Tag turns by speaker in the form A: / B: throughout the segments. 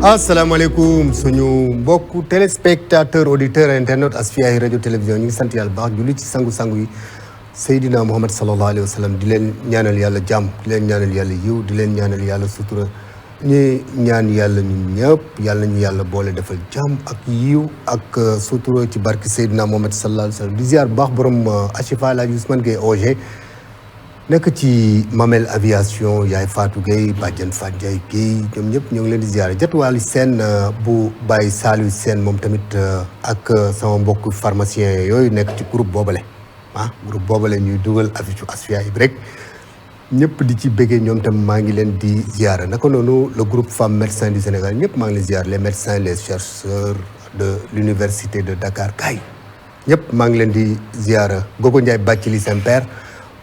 A: asalaamaaleykum suñu mbokku téléspectateur auditeur internet Asfiyahi rajo télévision ñu ngi sant yàlla baax julli ci sangu-sangu yi Seydina Muhammad sallallahu alayhi wa sallam di leen ñaanal yàlla jàmm di leen ñaanal yàlla yiw di leen ñaanal yàlla sutura ñi ñaan yàlla ñun ñëpp yàlla ñu yàlla boole defal jàmm ak yiw ak sutura ci barki Seydina Muhammad sallallahu alayhi wa sallam di ziar bu baax borom Achifa El Hadj Ousmane Gueye OG nekk ci Mamel aviation yaay Fatou Gueye Badiane Fatou Ndiaye Gueye ñoom ñëpp ñoo ngi leen di ziare jotwaali seen bu Baye Saliou Sène moom tamit ak sama mbokk pharmacien yooyu nekk ci groupe boobale groupe boobale ñuy dugal affiche Asfiyahi bi rek ñëpp di ci bëggee ñoom tam maa ngi leen di ziare naka noonu le groupe femmes médecins du Sénégal ñëpp maa ngi leen ziare les médecins les chercheurs de l'université de Dakar kaay ñëpp maa ngi leen di ziare Gogo Ndiaye Bathily Sempère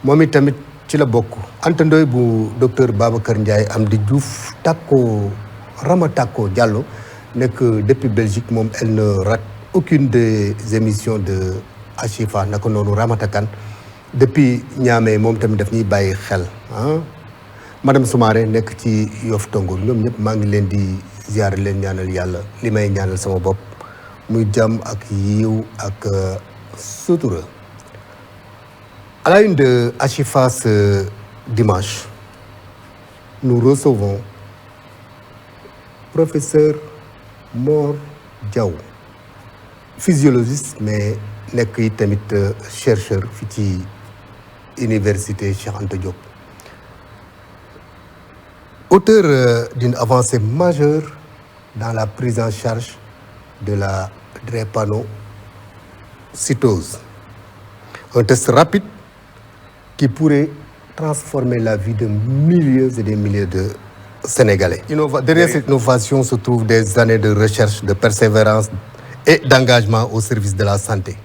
A: moom it tamit ci la bokk Anta Ndoye bu docteur Babacar Ndiaye Amdi Diouf Takko Rama Takko Diallo nekk depuis Belgique moom elle ne rate aucune des émissions de Achifa naka noonu Ramata Kane depuis Niamey moom tamit daf ñuy bàyyi xel madame Soumaré nekk ci Yoff Tongoor ñoom ñëpp maa ngi leen di ziare leen ñaanal yàlla li may ñaanal sama bopp muy jàmm ak yiw ak sutura. À la une de Achifa ce dimanche, nous recevons professeur Mor Diaw, physiologiste mais nekk yi tamit chercheur fii ci université Cheikh Anta Diop. Auteur d'une avancée majeure dans la prise en charge de la drépanocytose, un test rapide qui pourrait transformer la vie de milliers et des milliers de Sénégalais. Derrière cette innovation se trouvent des années de recherche, de persévérance et d'engagement au service de la santé.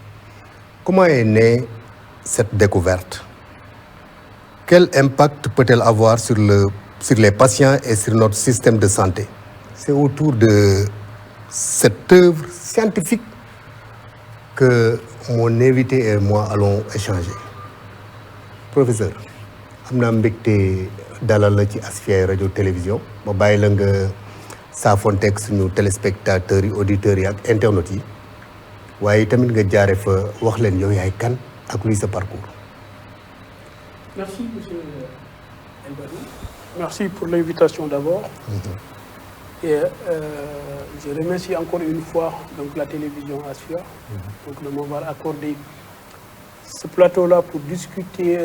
A: Comment est née cette découverte? Quel impact peut-elle avoir sur les patients et sur notre système de santé? C'est autour de cette œuvre scientifique que mon invité et moi allons échanger. Professeur am naa mbégte dalal la ci Asfiyahi rajo télévision ma bàyyi la nga saafonteeg suñu téléspectateurs yi auditeurs yi ak internautes yi waaye tamit nga jaare fa wax leen yow yaay kan ak luy sa parcours.
B: Merci monsieur El Badou. Merci pour l'invitation d'abord. Et je remercie encore une fois donc la télévision Asfiyahi donc de m'avoir accordé ce plateau-là pour discuter,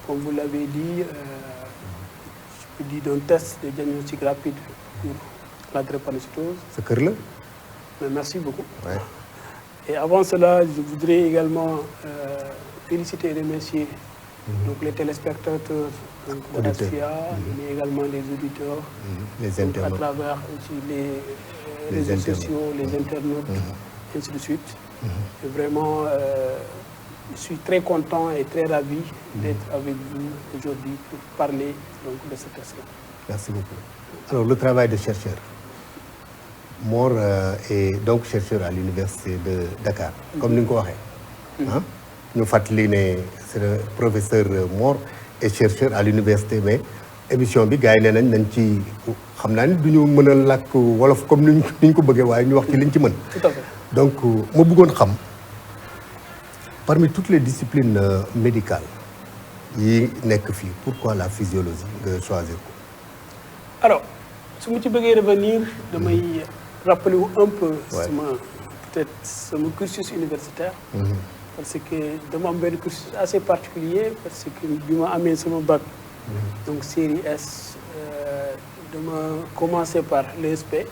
B: comme vous l'avez dit, je peux dire d'un test de diagnostic rapide pour la drépanocytose.
A: C'est kër la.
B: Mais merci beaucoup.
A: Ouais.
B: Et avant cela, je voudrais également féliciter et remercier donc les téléspectateurs de Asfiyahi, mais également les auditeurs,
A: les internautes,
B: à travers aussi les réseaux sociaux, les internautes, ainsi de suite. Et vraiment, je suis très content et très ravi d'être avec vous aujourd'hui pour parler donc, de ce test-là.
A: Merci beaucoup. Alors, le travail de chercheur. Mor est donc chercheur à l'université de Dakar, comme nous l'avons dit. Nous fàttali ne c'est le professeur Mor est chercheur à l'université, mais émission bi gars yi nee nañ ci xam naa ni du ñu mën a làkk wolof comme ni ñu ko bëggee waaye ñu wax ci liñ ci mën.
B: Tout à fait.
A: Donc ma bëggoon xam. Parmi toutes les disciplines médicales yi nekk fii pourquoi la physiologie nga choisir ko?
B: Alors su ma ci bëggee revenir damay rappeler un peu sama cursus universitaire parce que dama am benn cursus assez particulier parce que bi ma amee sama bac donc série S dama commencer par l'ESP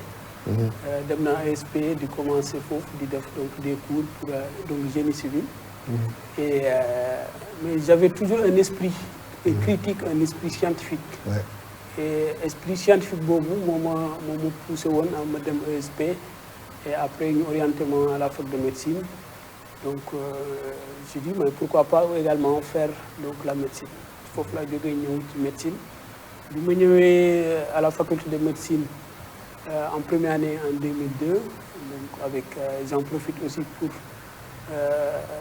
B: dem naa ESP di commencer foofu di def donc des cours pour donc génie civil. Et mais j'avais toujours un esprit critique, un esprit scientifique.
A: Ouais.
B: Et esprit scientifique boobu moo ma poussé woon à ma dem ESP et après ñu orienté ma à la fac de médecine. Donc j'ai dit mais pourquoi pas également faire donc la médecine. Foofu laa jógee ñëw ci médecine. bi ma ñëwee à la faculté de médecine en première année en 2002 donc avec j'en profite aussi pour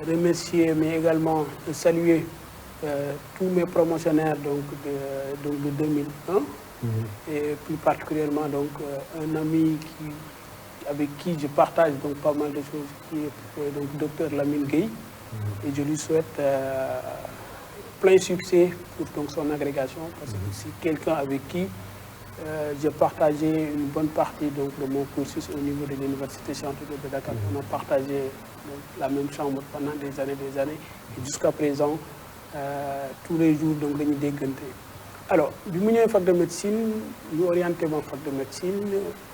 B: remercier mais également saluer tous mes promotionnaires donc de 2001 et plus particulièrement donc un ami avec qui je partage donc pas mal de choses, qui est donc docteur Lamine Gueye, et je lui souhaite plein succès pour donc son agrégation, parce que c'est quelqu'un avec qui j'ai partagé une bonne partie donc, de mon cursus au niveau de l'Université Cheikh Anta Diop de Dakar. On a partagé donc, la même chambre pendant des années, et jusqu'à présent, tous les jours, donc, dañuy déggante. Alors, bi mu ñëwee fac de médecine, ñu orienté ma fac de médecine,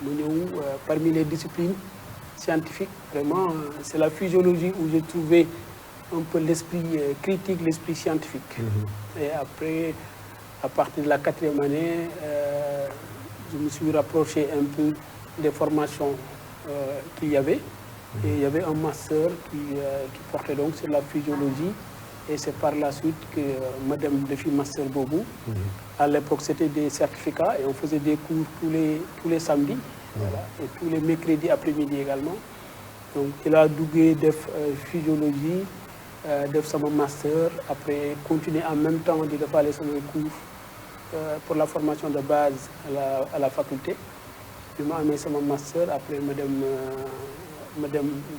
B: mu ñëw parmi les disciplines scientifiques, vraiment, c'est la physiologie où j'ai trouvé un peu l'esprit critique, l'esprit scientifique. Et après, à partir de la 4e année, je me suis rapproché un peu des formations qu'il y avait. Et il y avait un master qui portait donc sur la physiologie. Et c'est par la suite que Madame Defi Master Bobo, à l'époque c'était des certificats et on faisait des cours tous les samedis, voilà, et tous les mercredis après-midi également. Donc il a doublé def physiologie, def sama master, après continuer en même temps de faire les cours pour la formation de base à la faculté. Je m'ai amené sama master, après madame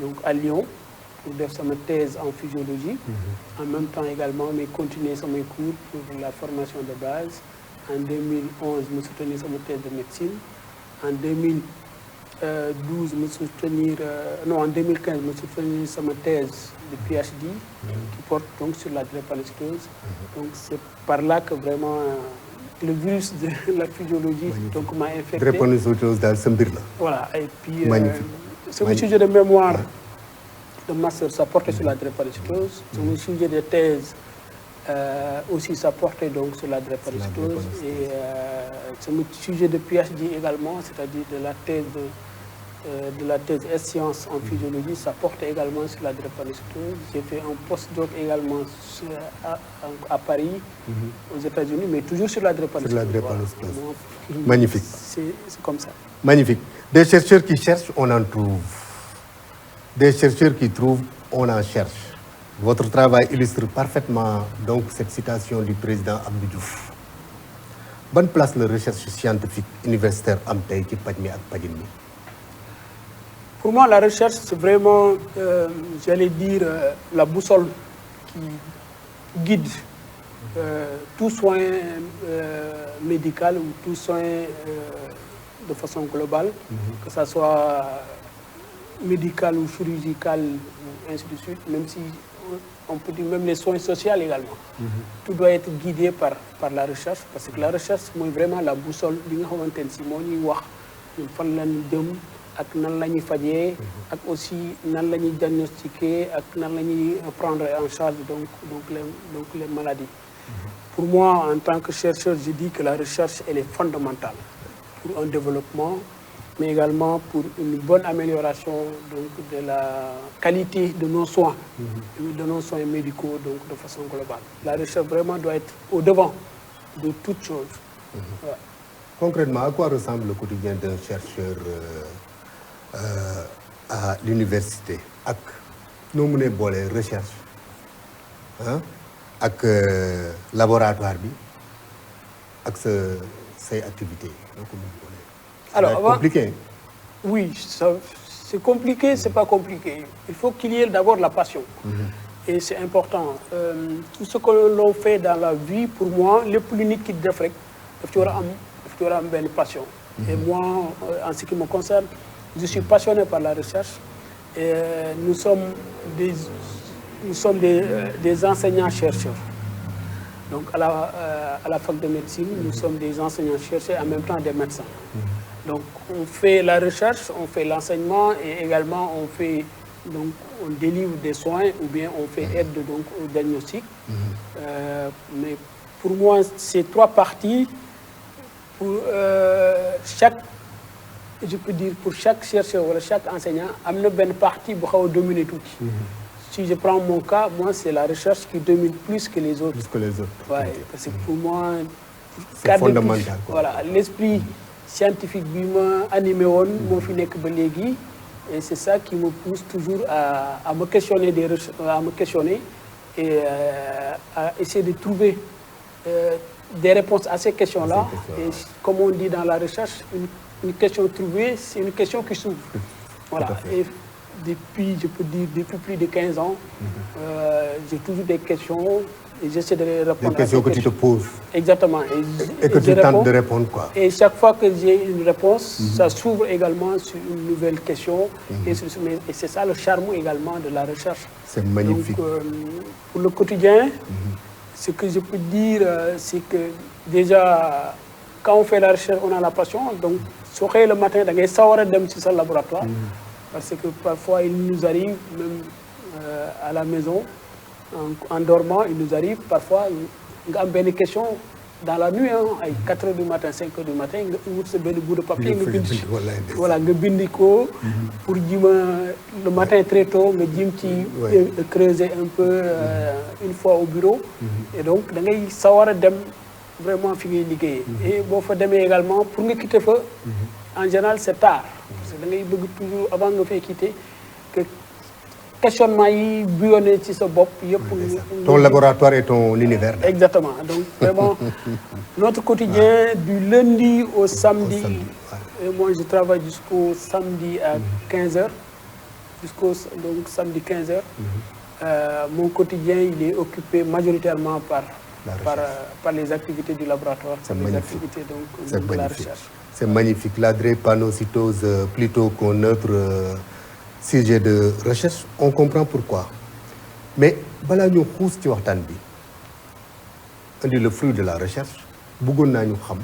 B: donc à Lyon pour faire ma thèse en physiologie. En même temps également, mais continuer mes cours pour la formation de base. En 2011, je me suis tenu ma thèse de médecine. En 2012, en 2015, je me suis tenu ma thèse de PhD qui porte donc sur la drépanocytose. Donc c'est par là que vraiment le virus de la physiologie donc m'a infecté.
A: Drépanocytose dans ce mbir là.
B: Voilà, et puis c'est mon sujet de mémoire de master, ça portait sur la drépanocytose. C'est mon sujet de thèse aussi, ça portait donc sur la drépanocytose. Et c'est mon sujet de PhD également, c'est-à-dire de la thèse S-sciences en physiologie, ça portait également sur la drépanocytose. J'ai fait un postdoc également à Paris, aux États-Unis, mais toujours sur la drépanocytose.
A: Sur la drépanocytose.
B: Voilà.
A: Magnifique.
B: C'est comme ça.
A: Magnifique. Des chercheurs qui cherchent, on en trouve. Des chercheurs qui trouvent, on en cherche. Votre travail illustre parfaitement donc cette citation du président Abdou Diouf. Bonne place la recherche scientifique universitaire am tay ci paj mi ak pajin mi.
B: Pour moi, la recherche, c'est vraiment, j'allais dire, la boussole qui guide tout soin médical ou tout soin de façon globale, que ce soit médical ou chirurgical, ou ainsi de suite, même si on peut dire même les soins sociaux également. Tout doit être guidé par la recherche, parce que la recherche, c'est vraiment la boussole. ak nan la ñuy fajee ak aussi nan la ñuy diagnostiquer ak nan la ñuy prendre en charge donc les maladies. Pour moi, en tant que chercheur, je dis que la recherche elle est fondamentale pour un développement, mais également pour une bonne amélioration donc de la qualité de nos soins, de nos soins médicaux donc de façon globale. La recherche vraiment doit être au devant de toute chose. Ouais.
A: Concrètement, à quoi ressemble le quotidien d'un chercheur à l'université ak noo mënee boole recherche ak laboratoire bi ak say activités
B: alors
A: compliqué.
B: Oui, c'est compliqué, c'est pas compliqué. Il faut qu'il y ait d'abord la passion. Et c'est important. Tout ce que l'on fait dans la vie, pour moi, le plus unique qui def rek daf ci war a am benn passion. Et moi, en ce qui me concerne, je suis passionné par la recherche et nous sommes des enseignants-chercheurs. Donc à la fac de médecine, nous sommes des enseignants-chercheurs et en même temps des médecins. Donc on fait la recherche, on fait l'enseignement et également on délivre des soins ou bien on fait aide donc au diagnostic. Mais pour moi, ces trois parties, pour je peux dire pour chaque chercheur ou chaque enseignant, il y a une partie qui domine tout. Si je prends mon cas, moi c'est la recherche qui domine plus que les autres.
A: Plus que les autres.
B: Ouais, parce que pour moi,
A: c'est fondamental.
B: Voilà, l'esprit scientifique qui m'a animé, et c'est ça qui me pousse toujours à me questionner et à essayer de trouver des réponses à ces questions-là. Et comme on dit dans la recherche, une question trouvée, c'est une question qui s'ouvre. Voilà. Et depuis, je peux dire, depuis plus de 15 ans, j'ai toujours des questions et j'essaie de les répondre.
A: Des questions que tu te poses.
B: Exactement.
A: Et que tu tentes de répondre, quoi.
B: Et chaque fois que j'ai une réponse, ça s'ouvre également sur une nouvelle question. Et c'est ça le charme également de la recherche.
A: C'est magnifique.
B: Donc, pour le quotidien, ce que je peux dire, c'est que déjà, quand on fait la recherche, on a la passion. Donc, si on le matin, on savoir dem sur ce laboratoire. Parce que parfois, il nous arrive, même à la maison, en dormant, il nous arrive parfois, on a une question dans la nuit, à 4 h du matin, 5 h du matin, on a ce bout de papier, voilà, pour dire le matin très tôt, on creuser un peu une fois au bureau. Et donc, on a savoir dem vraiment finir liggéey. Et bon, faut demain également, pour nous quitter, en général, c'est tard. Parce que on veut toujours, avant de faire quitter, que questionnement yi bouillonné ci sa bopp yëpp.
A: Ton laboratoire est ton univers.
B: Exactement. Donc vraiment, notre quotidien du lundi au samedi. Et moi, je travaille jusqu'au samedi à 15 h. Jusqu'au donc samedi 15 h. Mon quotidien, il est occupé majoritairement par les activités du laboratoire.
A: C'est
B: les
A: magnifique.
B: Activités donc,
A: C'est
B: de
A: magnifique.
B: la recherche.
A: C'est magnifique. La drépanocytose plutôt qu'un autre sujet de recherche, on comprend pourquoi. Mais bala ñu xuus ci waxtaan bi indi le fruit de la recherche bëggoon naa ñu xam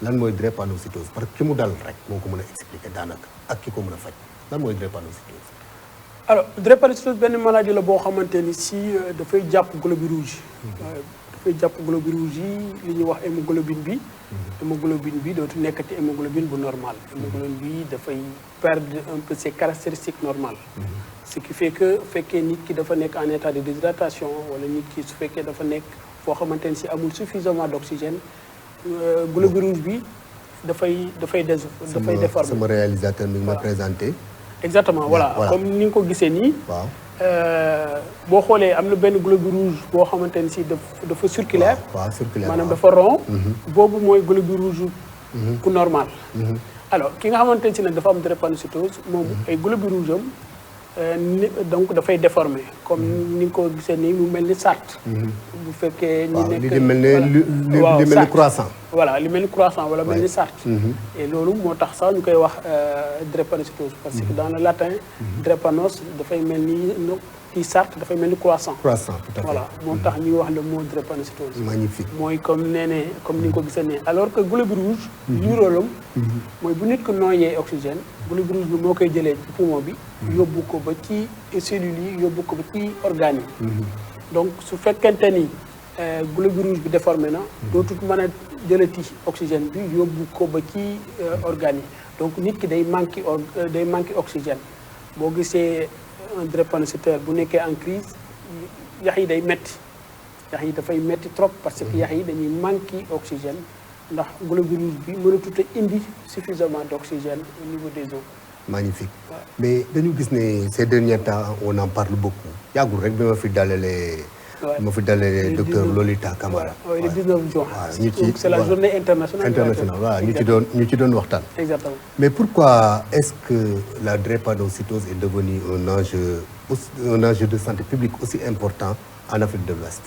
A: lan mooy drépanocytose parce que ki mu dal rek moo ko mën a expliquer daanaka ak ki ko mën a faj lan mooy drépanocytose.
B: Alors drépanocytose benn maladie la boo xamante ni si dafay jàpp globules rouges. dafay jàpp globules rouges yi li ñuy wax hémoglobine bi. Hémoglobine bi dootu nekkati hémoglobine bu normal. Hémoglobine bi dafay perdre un peu ses caractéristiques normales. Ce qui fait que fekkee nit ki dafa nekk en état de déshydratation wala nit ki su fekkee dafa nekk foo xamante ni si amul suffisamment d'oxygène globule rouge bi dafay déformer.
A: sama réalisateur mi ngi ma présenté.
B: Exactement voilà comme ni nga ko gisee nii.
A: waaw
B: boo xoolee am na benn globule rouge boo xamante ni si dafa circulaire.
A: waaw circulaire
B: maanaam dafa rond. boobu mooy globule rouge ku normal. alors ki nga xamante ne si nag dafa am drépanocytose moom ay globules rouges am donc dafay déformé comme ni nga ko gisee nii mu mel ni sart. bu fekkee ñu nekk
A: li mel ni croissant.
B: voilà li mel ni croissant wala mel ni sart. et loolu moo tax sax ñu koy wax drépanocytose parce que dans le latin drépanoos dafay mel ni kii sart dafay mel ni croissant.
A: Croissant tout à fait.
B: Voilà moo tax ñuy wax le mot drépanocytose.
A: Magnifique.
B: mooy comme comme ni nga ko gisee ne alors que globule rouge. lii rôlam mooy bu nit ko noyyee oxygène globule rouge bi moo koy jëlee ci poumon bi. yóbbu ko ba ci cellules yi yóbbu ko ba ci organes yi. donc su fekkente ni globule rouge bi déformé na. dootul mën a jëlati oxygène bi yóbbu ko ba ci organes yi donc nit ki day manqué oxygène boo gisee. Un drépanocytaire bu nekkee en crise yax yi day metti yax yi dafay metti trop parce que yax yi dañuy manqué oxygène ndax globule rouge bi mënatut a indi suffisamment d'oxygène au niveau des os.
A: Magnifique. Mais dañu gis ne ces derniers temps on en parle beaucoup yàggul rek bi ma fi dalalee docteur Lolita Camara.
B: oui le 19 juin.
A: donc
B: c'est la journée internationale.
A: Voilà ñu ci doon waxtaan.
B: Exactement.
A: Mais pourquoi est-ce que la drépanocytose est devenue un enjeu de santé publique aussi important en Afrique de l'Ouest?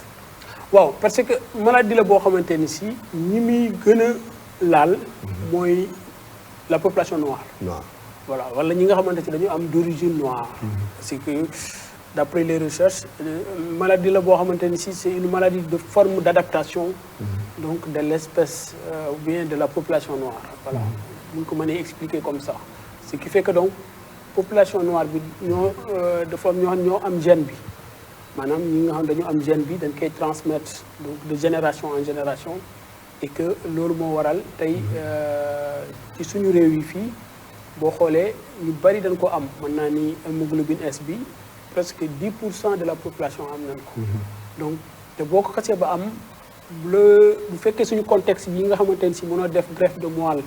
B: waaw parce que maladie la boo xamante ni si ñi muy gën a laal mooy la population noire. Voilà wala ñi nga xamante ci dañu am d'origine noire. parce que d'après les recherches maladie la boo xamante ni si c'est une maladie de forme d'adaptation donc de l'espèce ou bien de la population noire. Voilà bu ñu ko mënee expliquer comme ça ce qui fait que donc population noire bi dafa ñoo am gène bi maanaam ñi nga xam dañu am gène bi dañ koy transmettre donc de génération en génération et que loolu moo waral tey ci suñu réew yi fii boo xoolee ñu bari dañ ko am mën naa ni hémoglobine S bi presque 10% de la population am nañ ko. donc te boo ko xasee ba am bu fekkee suñu contexte yi nga xamante ne si mënoo def greffe de moelle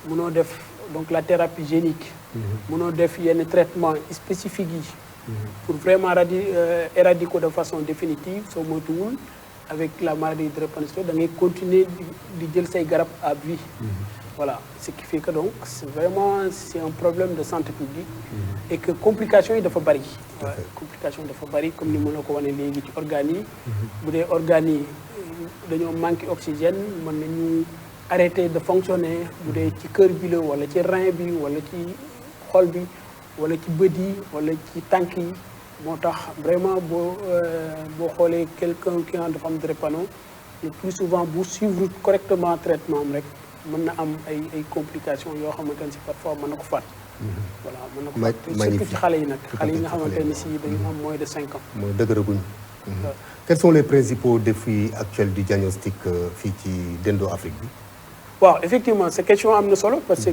B: mënoo def donc la thérapie génique. mënoo def yenn traitement spécifique yi. pour vraiment éradiquer de façon définitive soo moytuwul avec la maladie drépanocytose da ngay continuer di jël say garab à vie. Voilà, ce qui fait que donc c'est un problème de santé publique et que complications yi dafa bari. Complications dafa bari comme ni ma la ko wane léegi ci organes yi. Bu dee organes yi dañoo manqué oxygène mën nañu arrêter de fonctionner bu dee ci cœur bi la wala ci rein bi wala ci xol bi wala ci bët yi wala ci tànk yi moo tax vraiment boo xoolee quelqu'un qui dafa am drépano le plus souvent bu suivre correctement traitement am rek mën na am ay complications yoo xamante ne si parfois mën na ko faat. voilà mën na ko faat surtout ci xale yi nag xale yi nga xamante ne si dañu am moins de 5 ans.
A: mooy dëgëraguñ. Quels sont les principaux défis actuels du diagnostic fii ci dëndu Afrique bi.
B: waaw effectivement cette question am na solo parce que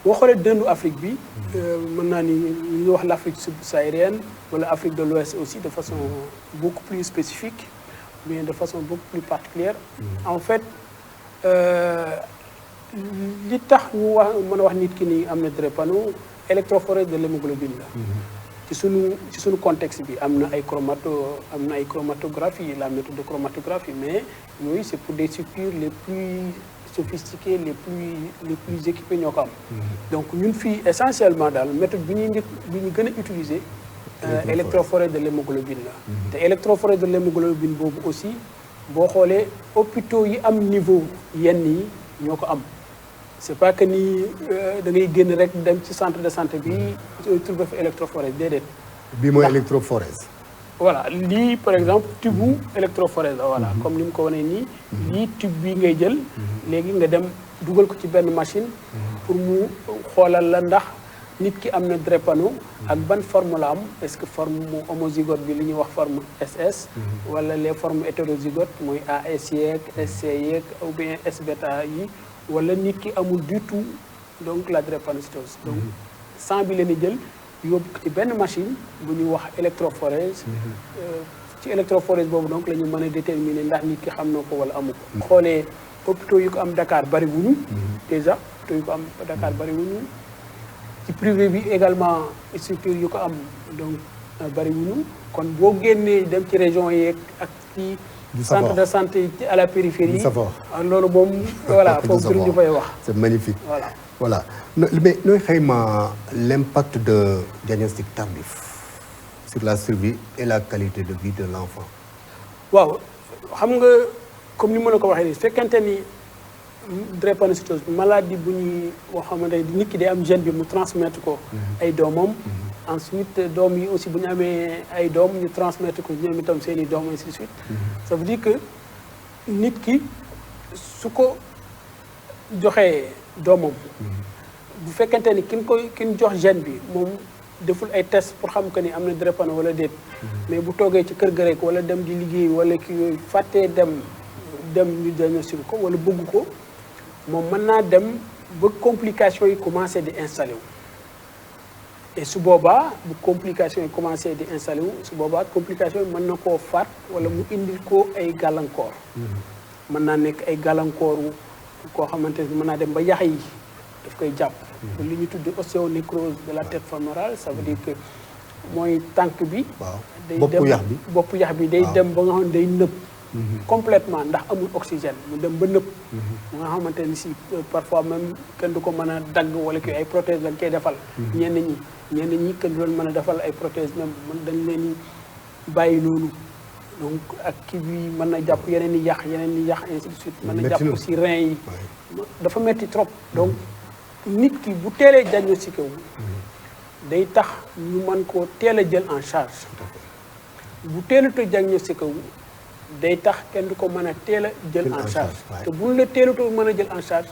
B: boo xoolee dëndu Afrique bi mën naa ni ñu ngi wax l'Afrique subsaharienne wala Afrique de l'Ouest aussi de façon beaucoup plus spécifique mais de façon beaucoup plus particulière. En fait li tax ñu wax mën a wax nit ki ni am na drépano électrophorèse de l'hémoglobine la. ci sunu contexte bi am na ay chromatographie la méthode de chromatographie mais yooyu c'est pour des structures les plus sophistiquées les plus équipées ñoo ko am. donc ñun fii essentiellement daal méthode bi ñu gën a utiliser. électrophorèse de l'hémoglobine la. te électrophorèse de l'hémoglobine boobu aussi boo xoolee hôpitaux yi am niveau yenn yi ñoo ko am. c'est pas que ni da ngay génn rek dem ci centre de santé bi trouver fa électrophorèse déedéet.
A: bii mooy électrophorèse.
B: voilà lii par exemple tube bu électrophorèse la voilà comme ni mu ko wanee nii. lii tube bi ngay jël. léegi nga dem dugal ko ci benn machine. pour mu xoolal la ndax nit ki am na drépano ak ban forme la am est-ce que forme homozygote bi li ñuy wax forme SS. wala les formes hétérozygotes mooy AS yeeg SC yeeg ou bien S bêta yi. wala nit ki amul du tout donc la drépanocytose. donc sang bi leen di jël yóbbu ci benn machine bu ñuy wax électrophorèse. ci électrophorèse boobu donc la ñu mën a déterminer ndax nit ki xam na ko wala amu ko. xoolee hôpitaux yu ko am Dakar bari wuñu déjà hôpitaux yu ko am Dakar bari wuñu ci privé bi également structure yu ko am donc bari wuñu kon boo génnee dem ci région yeeg ak ci. centre de santé à la périphérie. loolu moom voilà foofu ñu fay wax.
A: c'est magnifique. voilà mais nooy xayma l'impact de diagnostic tardif sur la survie et la qualité de vie de l'enfant.
B: waaw xam nga comme ni ma la ko waxee nii fekkente ni drépanocytose maladie bu ñuy boo xamante ni nit ki day am gène bi mu transmettre ko ay doomam. ensuite doom yi aussi bu ñu amee ay doom ñu transmettre ko ñoom itam seen i doom ainsi de suite. ça veut dire que nit ki su ko joxee doomam. bu fekkente ni ki ñu jox gène bi moom deful ay test pour xam que ni am na drépano wala déet. mais bu toogee ci kër ga rek wala dem di liggéey wala ki yooyu fàttee dem ñu diagnostic ko wala bëgg ko moom mën naa dem ba complications yi commencé di installé wu. et su boobaa bu complications yi commencé di installé wu su boobaa complications yi mën na koo faat wala mu indil ko ay gàllankoor. mën naa nekk ay gàllankooru koo xamante ne mën naa dem ba yax yi daf koy jàpp. li ñu tuddee ostéonécrose de la tête fémorale ça veut dire que mooy tànk bi.
A: waaw
B: day
A: dem
B: boppu yax bi day dem ba nga xam ne day nëb. complètement ndax amul oxygène mu dem ba nëb. mu nga xamante ni si parfois même kenn du ko mën a dagg wala ki ay prothèses lañ koy defal. ñenn ñi kenn du leen mën a defal ay prothèses même dañ leen di bàyyi noonu donc ak kii bi mën na jàpp yeneen i yàq ainsi de suite. mën na jàpp aussi rein yi. dafa metti trop donc nit ki bu teelee diagnostiqué wu. day tax ñu mën koo teel a jël en charge. bu teelut a diagnostiqué wu day tax kenn du ko mën a teel a jël en charge. te bu ñu la teelut a mën a jël en charge.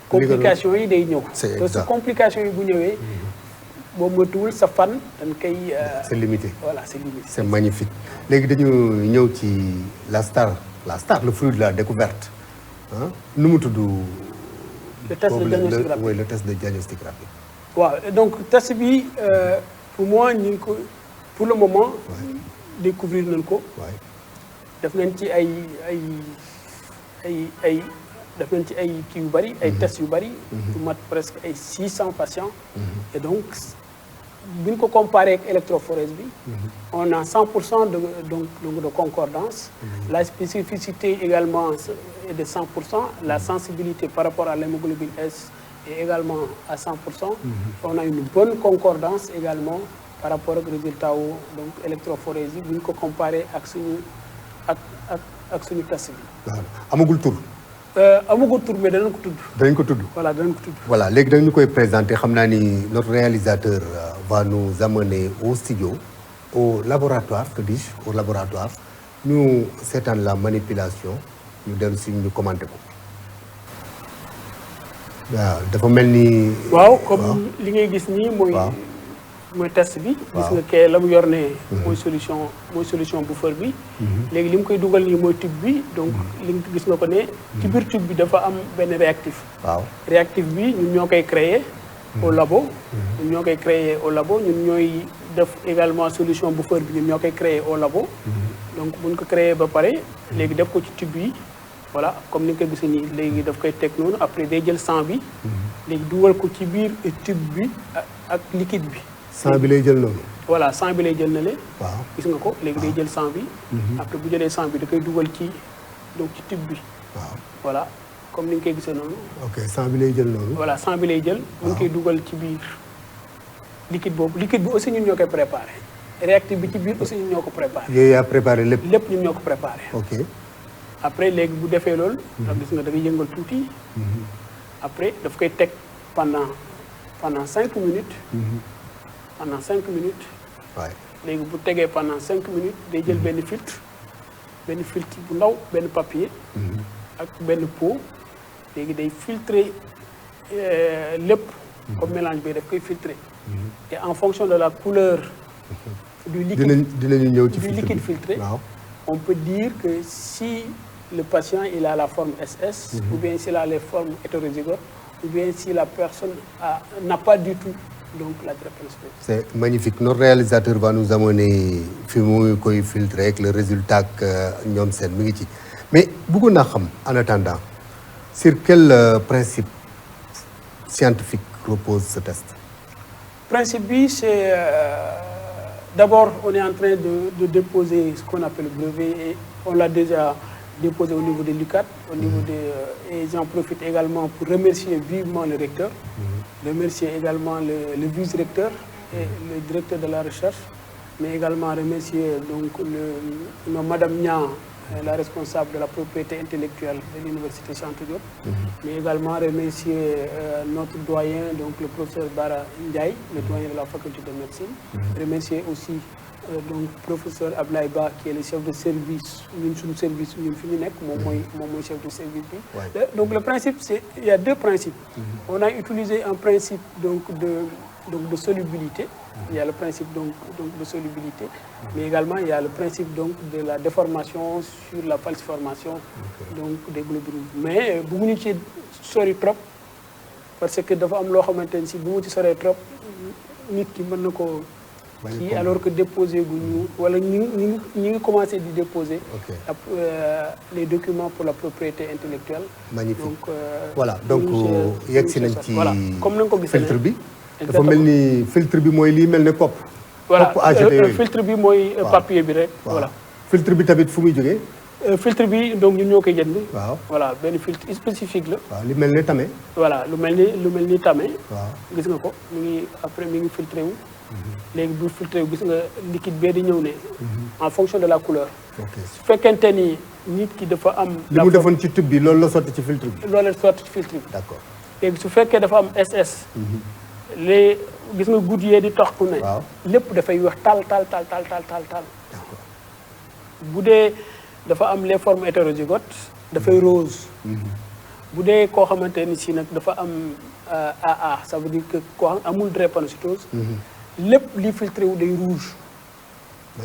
B: complications yi day ñëw. te su complications yi bu ñëwee. boo moytuwul sa fan dañ koy.
A: c'est limité.
B: voilà c'est limité.
A: c'est magnifique léegi dañu ñëw ci la star le fruit de la découverte ah nu mu tudd.
B: le test de diagnostic rapide
A: oui le test de diagnostic rapide.
B: waaw donc test bi pour moi ñu ngi ko pour le moment. découvrir nañ ko. def nañ ci ay def nañ ci ay kii yu bari ay tests yu bari. du mat presque ay 600 patients. et donc bi ñu ko comparé ak électrophorèse bi on a 100% donc de concordance la spécificité également est de 100%, la sensibilité par rapport à l'hémoglobine S est également à 100%. On a une bonne concordance également par rapport au résultat donc électrophorèse bi bu ñu ko comparé ak suñu ak suñu test bi.
A: amagul tur.
B: amagul tur mais danañ ko tudd.
A: danañ ko tudd.
B: voilà danañ ko tudd.
A: voilà léegi dañu koy présenter xam naa ni notre réalisateur va nous amener au studio au laboratoire que dis-je au laboratoire ñu seetaan la manipulation ñu dellu si ñu commenter ko. waaw dafa mel ni.
B: waaw comme li ngay gis nii mooy. mooy test bi. gis nga kee la mu yor ne. mooy solution buffer bi. léegi li mu koy dugal nii mooy tube bi donc li gis nga ko ne. ci biir tube bi dafa am benn réactif.
A: waaw réactif
B: bi ñun ñoo koy créer au labo. ñun ñoo koy créer au labo ñun ñooy def également solution buffer bi ñun ñoo koy créer au labo. donc bu ñu ko créer ba pare léegi def ko ci tube yi. voilà comme ni nga ko gisee nii léegi daf koy teg noonu après day jël sang bi. léegi dugal ko ci biir tube bi ak liquide bi.
A: sang bi lay jël noonu.
B: voilà sang bi lay jël na le.
A: waaw
B: gis nga ko léegi day jël sang bi. après bu jëlee sang bi da koy dugal ci donc ci tube bi.
A: waaw
B: voilà comme ni nga koy gisee noonu.
A: ok sang bi lay jël noonu.
B: voilà sang bi lay jël. mu ngi koy dugal ci biir liquide boobu liquide bi aussi ñun ñoo koy préparé. réactif bi ci biir aussi ñun ñoo ko préparé.
A: yooyu yaa préparé lépp.
B: lépp ñun ñoo ko préparé.
A: ok.
B: après léegi bu defee loolu. ndax gis nga da ngay yëngal tuuti. après daf koy teg pendant 5 minutes. pendant 5 minutes.
A: waay
B: léegi bu tegee pendant 5 minutes day jël benn filtre bu ndaw benn papier. ak benn pot léegi day filtrer lépp. comme mélange bi daf koy filtrer. et en fonction de la couleur. du liquide
A: dinañu ñëw ci
B: du liquide filtré.
A: waaw
B: on peut dire que si le patient il a la forme SS. ou bien s'il a les formes hétérozygotes ou bien si la personne n'a pas du tout donc la drépanocytose.
A: C'est magnifique. Notre réalisateur va nous amener fi mu koy filtrer avec le résultat que ñoom seen mi ngi ci mais bëggoon naa xam en attendant sur quel principe scientifique repose ce test.
B: Principe bi c'est d'abord on est en train de déposer ce qu'on appelle le brevet et on l'a déjà déposé au niveau de l'UCAD, au niveau et j'en profite également pour remercier vivement le recteur, remercier également le vice-recteur et le directeur de la recherche, mais également remercier donc Madame Nia, la responsable de la propriété intellectuelle de l'Université Cheikh Anta Diop, mais également remercier notre doyen, donc le professeur Bara Ndiaye, le doyen de la faculté de médecine, remercier aussi donc professeur Ablaye Ba qui est le chef de service ñun suñu service ñun fi ñu nekk moom mooy chef de service bi. Donc le principe c'est il y a deux principes. On a utilisé un principe donc de solubilité. Il y a le principe donc de solubilité, mais également il y a le principe donc de la déformation sur la falsification donc des globules. Mais bëgguñu ci sori trop parce que dafa am loo xamante ne si bu mu ci soree trop nit ki mën na ko kii alors que déposé gu ñu wala ñi ngi commencé di déposer les documents pour la propriété intellectuelle.
A: Magnifique.
B: Donc
A: voilà donc yegg si nañ ci
B: comme na nga ko gisee
A: filtre bi. dafa mel ni filtre bi mooy lii mel ne kopp.
B: voilà
A: kopp AGT yooyu
B: filtre bi mooy papier bi rek. voilà
A: filtre bi tamit fu muy jógee.
B: filtre bi donc ñun ñoo koy jënd.
A: waaw
B: voilà benn filtre spécifique la.
A: waaw li mel ne tame.
B: voilà lu mel ni tame.
A: waaw
B: gis nga ko mi ngi filtré wu. léegi bu filtré wu gis nga liquide bee di ñëw ne. en fonction de la couleur. su fekkente ni nit ki dafa am.
A: li mu defoon ci tube bi loolu la sotti ci filtre bi.
B: loolu la sotti ci filtre bi.
A: d'accord
B: léegi su fekkee dafa am SS. les gis nga gouttes yee di tax ku ne.
A: waaw
B: lépp dafay wax tal.
A: d'accord
B: bu dee dafa am les formes hétérozygotes dafay rose. bu dee koo xamante ni si nag dafa am AA ça veut dire que koo xam amul drépanocytose. lépp li filtré wu day rouge.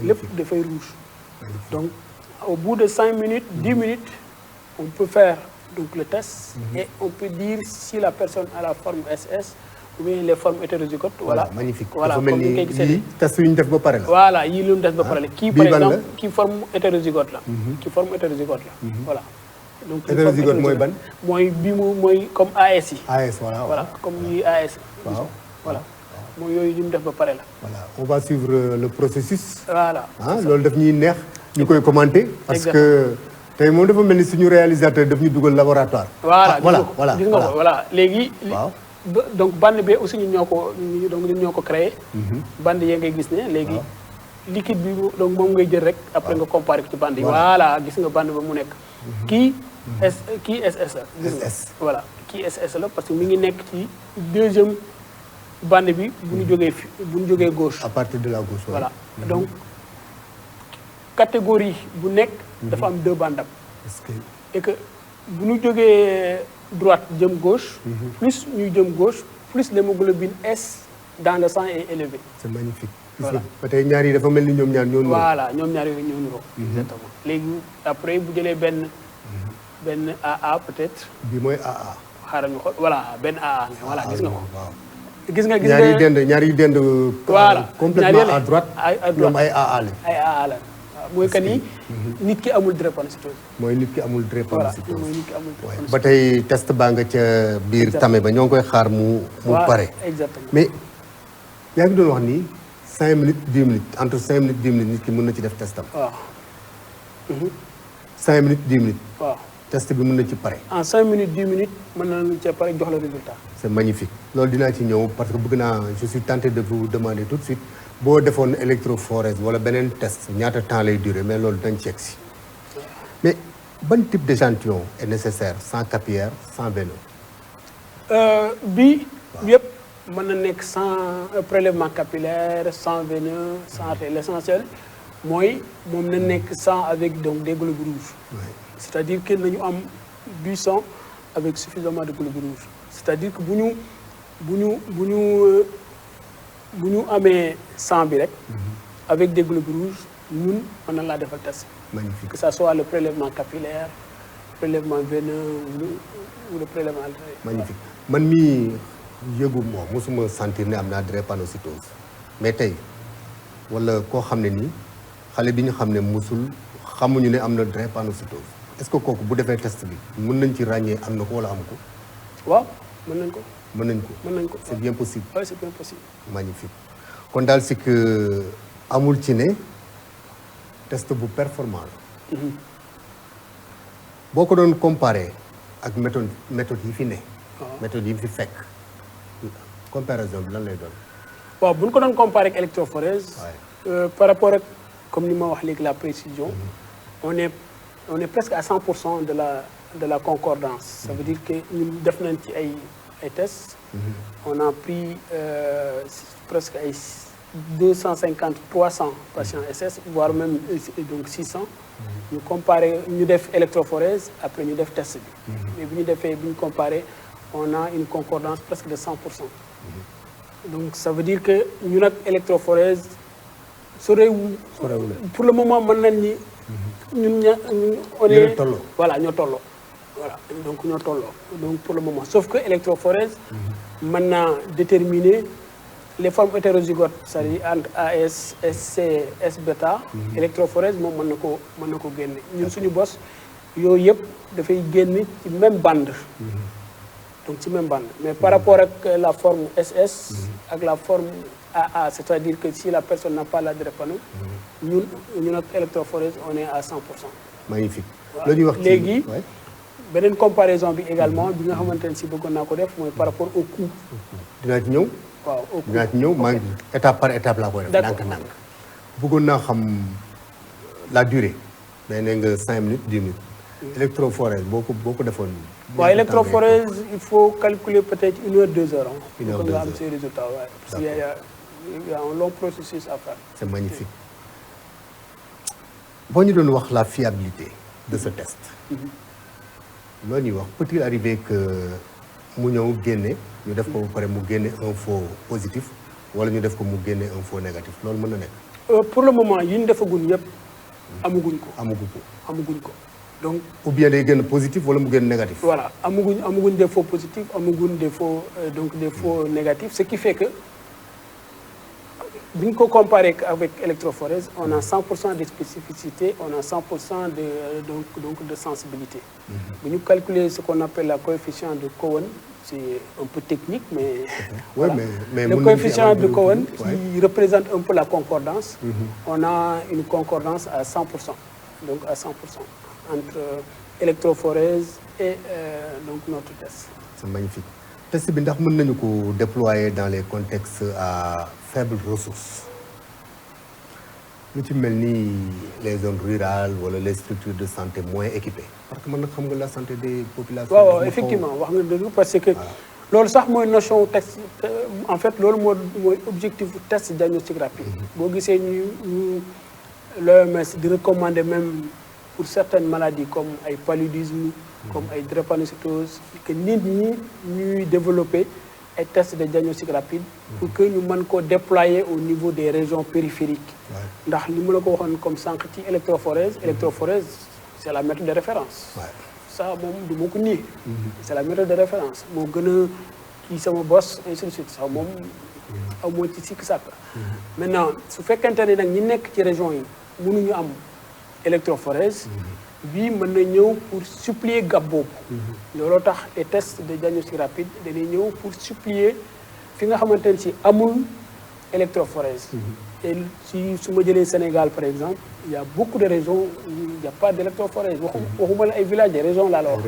B: lépp dafay rouge. donc au bout de 5 minutes 10 minutes on peut faire donc le test. et on peut dire si la personne a la forme SS ou bien les formes hétérozygotes. voilà
A: magnifique.
B: voilà
A: dafa mel
B: comme ni nga koy gisee
A: ni test yu ñu def ba pare la.
B: voilà yii lu ñu def ba pare la. kii par
A: bii ban la
B: exemple kii forme hétérozygote la. kii forme hétérozygote la. voilà. donc
A: hétérozygote mooy ban.
B: mooy bii mooy comme AS yi.
A: AS voilà
B: voilà comme yi AS.
A: waaw
B: voilà mooy yooyu li mu def ba pare la.
A: voilà on va suivre le processus.
B: voilà
A: ah loolu daf ñuy neex ñu koy commenter. parce que tey moom dafa mel ni suñu réalisateur daf ñu dugal laboratoire.
B: voilà gis nga ko voilà léegi.
A: waaw
B: donc bande bi aussi ñun ñoo ko créé. bande yee ngay gis ne léegi. liquide bi donc moom ngay jël rek. après nga comparé ko ci bande yi. voilà gis nga bande ba mu nekk. kii SS la.
A: SS
B: voilà kii SS la parce que mi ngi nekk ci deuxième bande bi bu ñu jógee gauche.
A: à partir de la gauche.
B: voilà donc catégorie bu nekk. dafa am 2 bandes. et que bu ñu jógee droite jëm gauche. plus ñuy jëm gauche plus l'hémoglobine S dans le sang est élevé.
A: c'est magnifique.
B: voilà
A: ba tey ñaar yi dafa mel ni ñoom ñaar ñoo niroo.
B: voilà ñoom ñaar yooyu ñoo niroo. exactement léegi après bu jëlee benn AA peut-être.
A: bi mooy AA.
B: xaaral ñu xool voilà benn AA voilà gis nga ko.
A: waaw
B: gis nga
A: ñaar yi dend.
B: voilà
A: complètement à droite. ñoom ay AA la.
B: ay AA la waaw mooy que ni. nit ki amul drépanocytose.
A: mooy nit ki amul drépanocytose.
B: voilà mooy nit ki amul drépanocytose.
A: ba tey test baa nga ca biir tame ba ñoo ngi koy xaar mu pare.
B: exactement
A: mais yaa ngi doon wax ni 5 minutes 10 minutes entre 5 minutes 10 minutes nit ki mën na ci def testam.
B: waaw.
A: 5 minutes 10 minutes.
B: waaw
A: test bi mën na ci pare.
B: en 5 minutes 10 minutes mën nañu cee pare jox la résultat.
A: c'est magnifique loolu dinaa ci ñëw parce que bëgg naa je suis tenté de vous demander tout de suite boo defoon électrophorèse wala beneen test ñaata temps lay durer mais loolu dañ ci yegg si mais ban type d'échantillon est nécessaire sans capillaire sans veineux.
B: bi yëpp mën na nekk sans prélèvement capillaire sans veineux sans artère l'essentiel mooy moom na nekk sang avec donc des globules rouges. c'est-à-dire que nañu am du sang avec suffisamment de globules rouges c'est-à-dire que bu ñu amee sang bi rek. avec des globules rouges ñun mën na laa defal test.
A: magnifique
B: que ça soit le prélèvement capillaire prélèvement veineux ou le prélèvement artériel.
A: magnifique man mii yëgu moom mosuma sentir ne am naa drépanocytose mais tey wala koo xam ne nii xale bi ñu xam ne mosul xamuñu ne am na drépanocytose est-ce que kooku bu defee test bi mën nañ ci ràññee am na ko wala am ko.
B: waaw mën nañ ko.
A: mën nañ ko c'est bien possible.
B: oui c'est bien possible.
A: magnifique kon daal c'est que amul ci ne test bu performant la. boo ko doon comparé ak méthode yi fi ne. méthode yi fi fekk comparaison bi lan lay doon.
B: waaw bu ñu ko doon comparé ak électrophorèse. par rapport ak comme ni ma wax léegi la précision. on est presque à 100% de la concordance. ça veut dire que ñun def nañ ci ay tests. on a pris presque ay 250 300 patients SS voire même donc 600. ñu comparé ñu def électrophorèse après ñu def test bi. mais bi ñu comparé on a une concordance presque de 100%. donc ça veut dire que ñu nag électrophorèse sorewul pour le moment mën nañ ni ñun on est voilà ñoo tolloo voilà donc ñoo tolloo donc pour le moment sauf que électrophorèse mën naa déterminer les formes hétérozygotes c'est-à-dire entre AS SC S bêta électrophorèse moom mën na ko génne ñun suñu bos yooyu yëpp dafay génn ci même bande donc ci même bande mais par rapport ak la forme SS ak la forme AA c'est-à-dire que si la personne n'a pas la drépano ñun ak électrophorèse on est à 100%.
A: magnifique loolu ñuy wax
B: léegi beneen comparaison bi également bi nga xamante ne si bëggoon naa ko def mooy par rapport au coût.
A: dinaa ci ñëw.
B: waaw au coût
A: dinaa ci ñëw maa ngi étape par étape laa koy def.
B: d'accord
A: ndànk bëggoon naa xam la durée. mais nee nga 5 minutes 10 minutes. électrophorèse boo ko defoon.
B: waaw électrophorèse il faut calculer peut-être 1 heure 2 heures.
A: 1 heure 2 heures
B: nga am ces résultats waaye. parce qu'il y a un long processus à faire.
A: c'est magnifique boo ñu doon wax la fiabilité de ce test. loolu ñuy wax peut-il arriver que mu ñëw génne ñu def ko ba pare mu génne un faux positif wala ñu def ko mu génne un faux négatif loolu mën na nekk.
B: pour le moment yi ñu defaguñ yëpp amaguñ ko. donc
A: ou bien day génn positif wala mu génn négatif.
B: voilà amaguñ des faux positifs amaguñ des faux donc des faux négatifs ce qui fait que bi ñu ko comparé avec électrophorèse on a 100% de spécificité on a 100% de sensibilité. bu ñu calculer ce qu'on appelle la coefficient de Cohen c'est un peu technique, mais,
A: ouais,
B: voilà.
A: mais
B: Le coefficient de Cohen qui représente un peu la concordance, on a une concordance à 100%, donc à 100% entre électrophorèse et donc notre test.
A: C'est magnifique. Test bi ndax mën nañu ko déployer dans les contextes à faibles ressources lu ci mel ni les zones rurales wala les structures de santé moins équipées parce que man nag xam nga la santé des populations.
B: waaw effectivement wax nga dëgg parce que loolu sax mooy notion test en fait loolu mooy objectif test diagnostic rapide. boo gisee ñu l'OMS di recommander même pour certaines maladies comme ay paludisme comme ay drépanocytose que nit ñi ñuy développer ay tests de diagnostic rapide pour que ñu mën ko déployer au niveau des régions périphériques ndax li mu la ko waxoon comme sànq ci électrophorèse c'est la méthode de référence ça moom du ma ko nii c'est la méthode de référence moo gën a kii sama bos ainsi de suite sax moom aw moo ci sikk sàkk maintenant su fekkente ne nag ñi nekk ci région yi mënuñu am électrophorèse bii mën na ñëw pour suppléer gap boobu looloo tax les tests de diagnostic rapide dañuy ñëw pour suppléer fi nga xamante ne si amul électrophorèse et si su ma jëlee Sénégal par exemple il y a beaucoup de régions où il n'y a pas d'électrophorèse waxuma la ay villages des régions laa la wax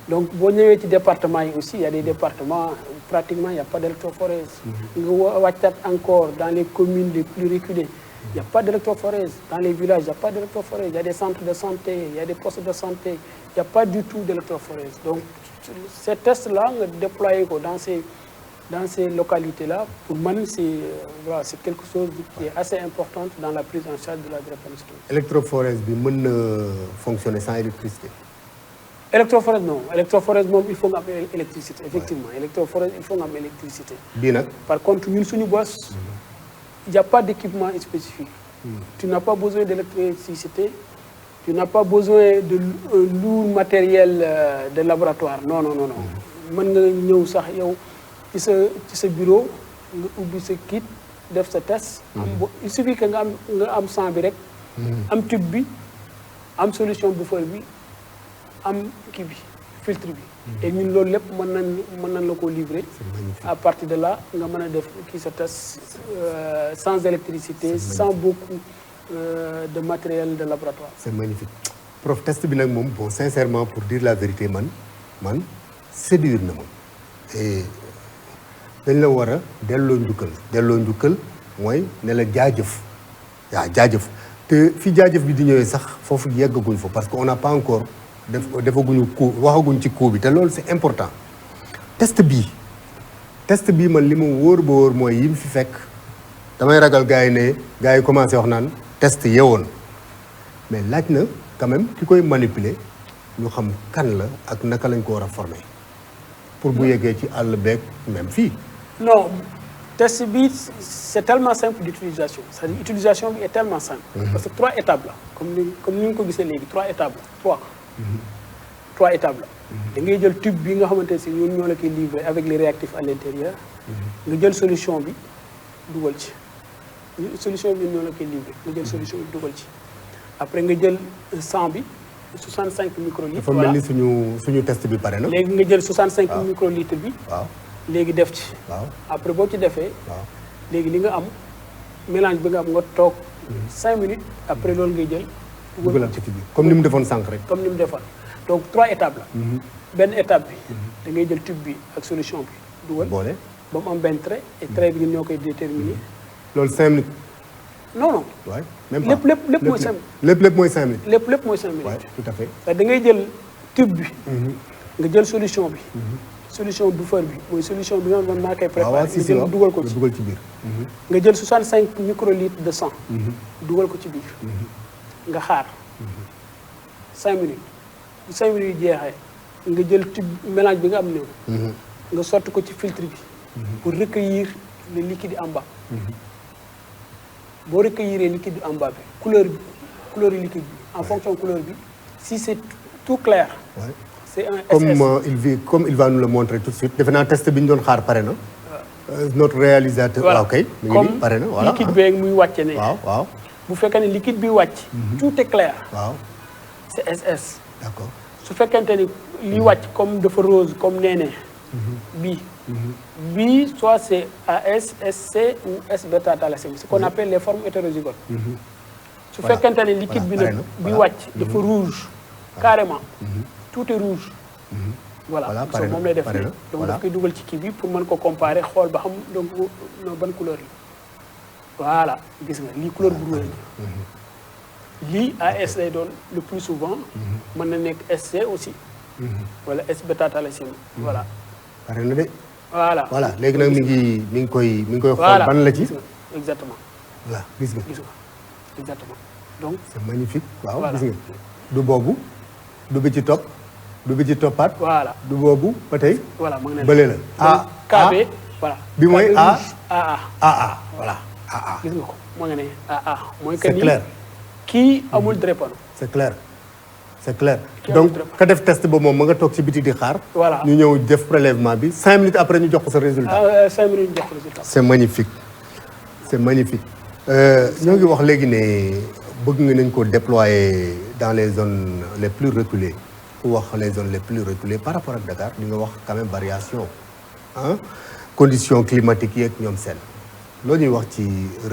B: donc boo ñëwee ci département yi aussi il y a des départements pratiquement il n'y a pas d'électrophorèse nga wàccaat encore dans les communes les plus reculées il n'y a pas d'électrophorèse. Dans les villages, il n'y a pas d'électrophorèse. Il y a des centres de santé, il y a des postes de santé. Il n'y a pas du tout d'électrophorèse. Donc, ces tests-là, on déploie dans ces localités-là. Pour moi, c'est quelque chose qui est assez important dans la prise en charge de la drépanocytose.
A: L'électrophorèse peut fonctionner sans électricité?
B: Électrophorèse, non. Électrophorèse, il faut avoir l'électricité. Effectivement, électrophorèse, il faut avoir l'électricité.
A: Bien.
B: Par contre, nous, sur boss, il n'y a pas d'équipement spécifique. Tu n'as pas besoin d'électricité, tu n'as pas besoin de lourd matériel de laboratoire. Non, non, non, non. Mën nga ñëw sax yow ci sa bureau nga ubbi sa kit def sa test. Il suffit que nga am sang bi rek. am tube bi am solution buffer bi am kii bi filtre bi. et ñun loolu lépp mën nañ la ko livrer. À partir de là nga mën a def kii sa test sans électricité sans beaucoup de matériel de laboratoire.
A: C'est magnifique. Prof test bi nag moom bon sincèrement pour dire la vérité man séduire na ma et dañ la war a delloo njukkal mooy ne la jaajëf te fi jaajëf bi di ñëwee sax foofu yeggaguñ fa parce que on n'a pas encore defaguñu coup waxaguñ ci coup bi te loolu c'est important. test bii man li ma wóor ba wóor mooy yi mu fi fekk damay ragal gars yi commencé wax naan test yeewoon mais laaj na quand même ki koy manipuler ñu xam kan la ak naka lañ ko war a former pour bu yeggee ci àll beeg même fii.
B: non test bi c'est tellement simple d'utilisation c'est-à-dire l'utilisation bi est tellement simple. parce que 3 étapes la comme ni nga ko gisee léegi 3 étapes la 3 étapes la. da ngay jël tube bi nga xamante ne si ñun ñoo la koy livrer avec les réactifs à l'intérieur. nga jël solution bi dugal ci solution bi ñoo la koy livrer nga jël solution bi dugal ci après nga jël sang bi 65 microlitres.
A: dafa mel ni suñu test bi pare na.
B: léegi nga jël 65 microlitres bi.
A: waaw
B: léegi def ci.
A: waaw
B: après boo ci defee.
A: waaw
B: léegi li nga am mélange bi nga am nga toog 5 minutes après loolu ngay jël.
A: dugalal ci bi comme ni mu defoon sànq rek.
B: comme ni mu defoon donc 3 étapes la. benn étape bi. da ngay jël tube bi ak solution bi dugal.
A: boole
B: ba mu am benn trait et trait bi ñun ñoo koy déterminer.
A: loolu 5 minutes.
B: non.
A: waay même pas
B: lépp mooy 5 minutes.
A: lépp mooy 5 minutes.
B: lépp mooy 5 minutes.
A: waay tout à fait.
B: da ngay jël tube bi. nga jël solution bi. solution buffer bi mooy solution bi nga xam ne maa koy préparé. nga dugal ko
A: ci biir.
B: nga jël 65 microlitres de sang. dugal ko ci biir. nga xaar 5 minutes bu 5 minutes yi jeexee nga jël tube mélange bi nga am néew. nga sotti ko ci filtre bi. pour recueillir le liquide en bas. boo recueillir liquide en bas bi couleur liquide bi en fonction couleur bi si c'est tout clair.
A: Ouais.
B: C'est un SS.
A: Comme il va nous le montrer tout de suite defe naa test bi ñu doon xaar pare na. Notre réalisateur.
B: voilà
A: ok mi ngi nii pare na voilà
B: liquide beeg muy wàcce ne.
A: waaw.
B: bu fekkee ne liquide bi wàcc. tout est clair.
A: waaw
B: c'est SS.
A: d'accord.
B: su fekkente ni li wàcc comme dafa rose comme nee bii soit c'est AS, SC ou S bêta thalassémie, ce qu'on appelle les formes hétérozygotes. su fekkente ne liquide bi nag bi wàcc dafa rouge carrément tout est rouge. voilà parce que moom lay def donc daf koy dugal ci kii bi pour mën ko comparer xool ba xam donc ban couleur la. voilà gis nga lii couleur bu rouge la. lii AS lay doon le plus souvent. mën na nekk SC aussi. wala S bêta thalassémie voilà.
A: pare na de.
B: voilà
A: léegi nag mi ngi koy xool ban la ci.
B: exactement.
A: voilà gis nga.
B: exactement donc.
A: c'est magnifique waaw gis nga. du boobu du bi ci topp du bi ci toppaat.
B: voilà
A: du boobu ba tey.
B: voilà mu ngi
A: bële la.
B: KB voilà.
A: bi mooy
B: AA
A: voilà AA.
B: gis nga ko moo nga ne AA. mooy que
A: c'est
B: ni
A: clair.
B: kii amul drépano.
A: c'est clair. c'est clair donc ka def test ba moom ma nga toog ci biti di xaar.
B: voilà
A: ñu ñëw def prélèvement bi 5 minutes après ñu jox ko sa résultat.
B: 5 minutes ñu jox ko résultat.
A: c'est magnifique c'est magnifique. ñoo ngi wax léegi ne bëgg nga nañ ko déployer dans les zones les plus reculées ku wax les zones les plus reculées par rapport ak Dakar di nga wax quand même variation ah conditions climatiques yeeg ñoom seen loo ñuy wax ci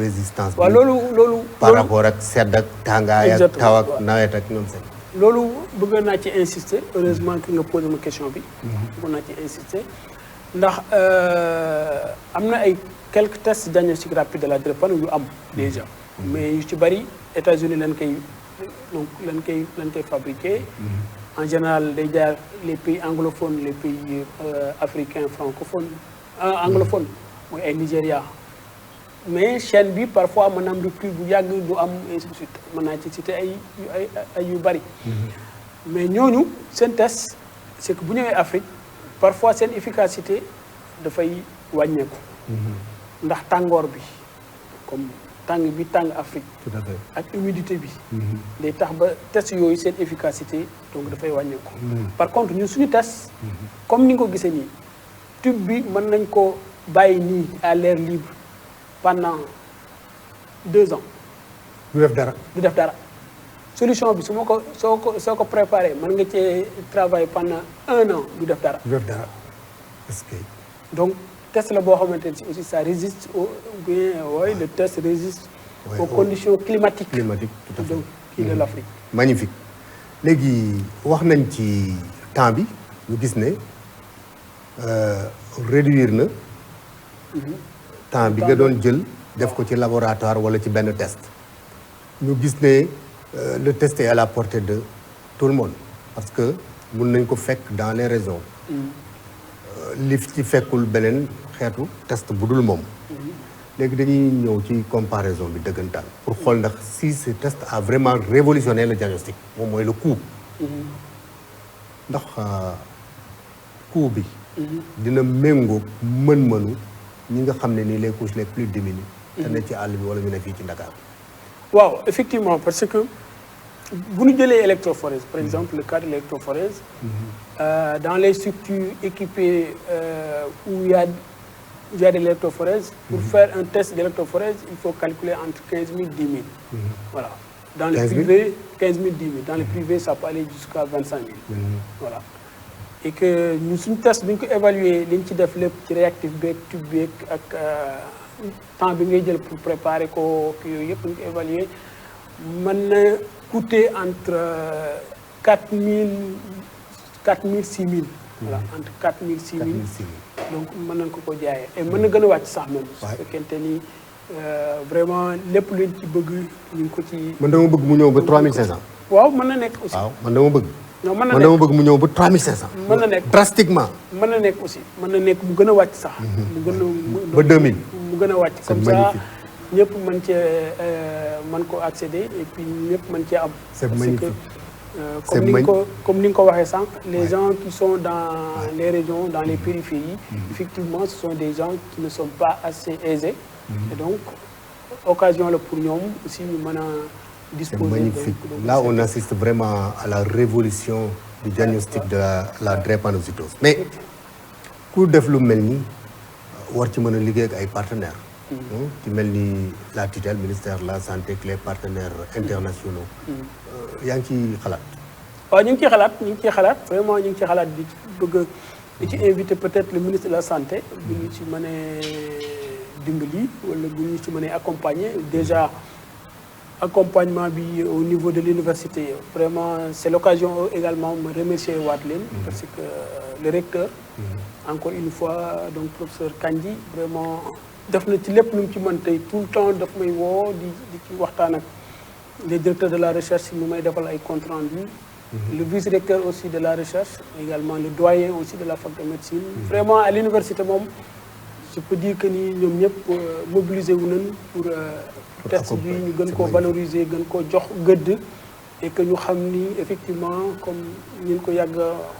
A: résistance bi.
B: waaw loolu
A: par rapport ak sedd ak tàngaay ak taw ak nawet ak ñoom seen.
B: loolu bëgg naa ci insister heureusement que nga posé ma question bi. bëgg naa ci insister ndax am na ay quelques tests diagnostic rapide de la drépano yu am déjà. mais yu ci bari États-Unis lañ koy fabriquer. en général day jaar les pays anglophones les pays africains francophones anglophones mooy ay Nigéria. mais chaîne bi parfois mën na am rupture bu yàgg du am ainsi de suite mën naa ci citer ay yu bari. mais ñooñu seen test c'est que bu ñëwee Afrique parfois seen efficacité dafay wàññeeku. ndax tàngoor bi comme tàng Afrique.
A: tout à fait
B: ak humidité bi. day tax ba test yooyu seen efficacité donc dafay wàññeeku. par contre ñun suñu test. comme ni nga ko gisee nii tube bi mën nañ ko bàyyi nii à l'air libre. pendant 2 ans.
A: du def dara.
B: solution bi soo ko préparé mën nga cee travailler pendant 1 an du def dara.
A: est-ce que.
B: donc test la boo xamante ne aussi ça résiste le test résiste. aux conditions climatiques.
A: Tout à fait.
B: donc kii de l'Afrique.
A: magnifique léegi wax nañ ci temps bi ñu gis ne réduire na. temps bi nga doon jël def ko ci laboratoire wala ci benn test ñu gis ne le test est à la portée de tout le monde parce que mun nañ ko fekk dans les régions li ci fekkul beneen xeetu test bu dul moom léegi dañuy ñëw ci comparaison bi dëggantaan pour xool ndax si ce test a vraiment révolutionné le diagnostic moom mooy le coût ndax coût bi dina méngóog mën-mënu ñi nga xam ne nii les couches les plus diminuées. te ne ci àll bi wala ñu ne fii ci Dakar.
B: waaw effectivement parce que bu ñu jëlee électrophorèse par exemple le cas de l'électrophorèse dans les structures équipées où il y a de l'électrophorèse pour faire un test d'électrophorèse il faut calculer entre 15 000 10 000. voilà dans les privés 15 000 10 000 dans les privés ça peut aller jusqu'à 25 000. voilà. et que ñun suñu test bi ñu ko évaluer li ñu ci def lépp ci réactif beeg tube beeg ak temps bi ngay jël pour préparer ko kii yooyu yëpp ñu ko évaluer mën na coûter entre 4 000 6 000. voilà entre 4 000 6 000. donc mën nañ ko jaayee et mën na gën a wàcc sax même. su fekkente ni vraiment lépp luñ ci bëgg ñu ngi ko ci.
A: man dama bëgg mu ñëw ba 3500.
B: waaw mën na nekk aussi.
A: waaw man dama bëgg.
B: non mën na
A: man dama bëgg mu ñëw ba 3500.
B: mën na nekk
A: drastiquement.
B: mën na nekk aussi mën na nekk mu gën a wàcc sax. mu gën a
A: ba 2000.
B: mu gën a wàcc comme ça ñëpp mën cee mën ko accéder et puis ñëpp mën cee am.
A: c'est magnifique
B: comme ni nga ko waxee sànq. les gens qui sont dans les régions dans les périphéries. effectivement ce sont des gens qui ne sont pas assez aisés. et donc occasion la pour ñoom aussi ñu mën a.
A: C'est magnifique. Là, on assiste vraiment à la révolution du diagnostic de la drépanocytose. Mais, ku def lu mel ni war ci mën a liggéey ak ay partenaires. ci mel ni la tutelle ministère de la santé ak les partenaires internationaux. yaa ngi ciy xalaat.
B: waaw ñu ngi ciy xalaat vraiment ñu ngi ciy xalaat di bëgg di ci invité peut-être le ministre de la santé bu ñu ci mënee dimbali wala bu ñu ci mënee accompagner déjà accompagnement bi au niveau de l'université vraiment c'est l'occasion également me remercier waat leen parce que le recteur encore une fois donc professeur Kandji vraiment def na ci lépp lu mu ci mën tey tout le temps daf may woo di ci waxtaan ak les directeurs de la recherche ñu may defal ay comptes rendus le vice-recteur aussi de la recherche également le doyen aussi de la fac de médecine vraiment à l'université moom je peux dire que ni ñoom ñëpp mobiliser wu nañ pour test bi ñu gën koo valoriser gën koo jox gëdd et que ñu xam ni effectivement comme ñu ko yàgg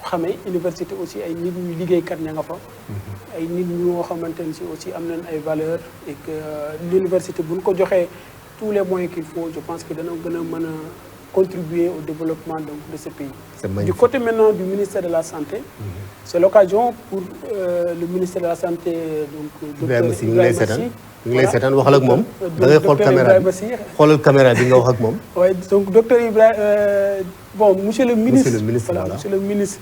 B: xamee université aussi ay nit ñu liggéeykat ña nga fa ay nit ñoo xamante ne si aussi am nañ ay valeurs et que l'université bu ñu ko joxee tous les moyens qu'il faut je pense que dana gën a mën a contribuer au développement donc de ce pays. Du côté maintenant du ministère de la Santé, c'est l'occasion pour le ministère de la Santé donc docteur Ibrahima Sy
A: ñu ngi lay seetaan waxal ak moom da ngay xool caméra bi xoolal caméra bi nga wax ak moom.
B: oui donc docteur Ibrahima bon monsieur le ministre
A: voilà
B: monsieur le ministre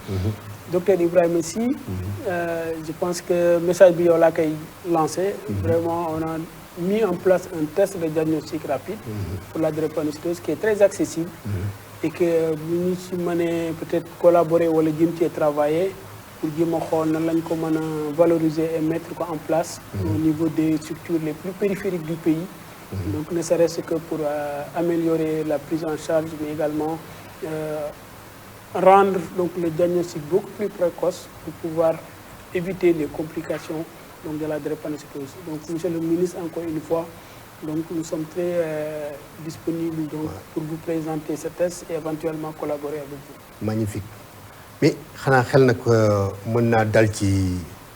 B: docteur Ibrahima Sy je pense que message bi yow laa koy lancé vraiment on a mis en place un test de diagnostic rapide pour la drépanocytose qui est très accessible et que bu ñu ci mënee peut-être collaborer wala jëm cee travailler pour jéem a xool nan lañ ko mën a valoriser et mettre ko en place au niveau des structures les plus périphériques du pays donc ne serait-ce que pour améliorer la prise en charge mais également rendre donc le diagnostic beaucoup plus précoce pour pouvoir éviter les complications donc de la drépanocytose. Donc monsieur le ministre encore une fois donc nous sommes très disponibles donc pour vous présenter ce test et éventuellement collaborer avec vous.
A: Magnifique. Mais xanaa xel nag mën naa dal ci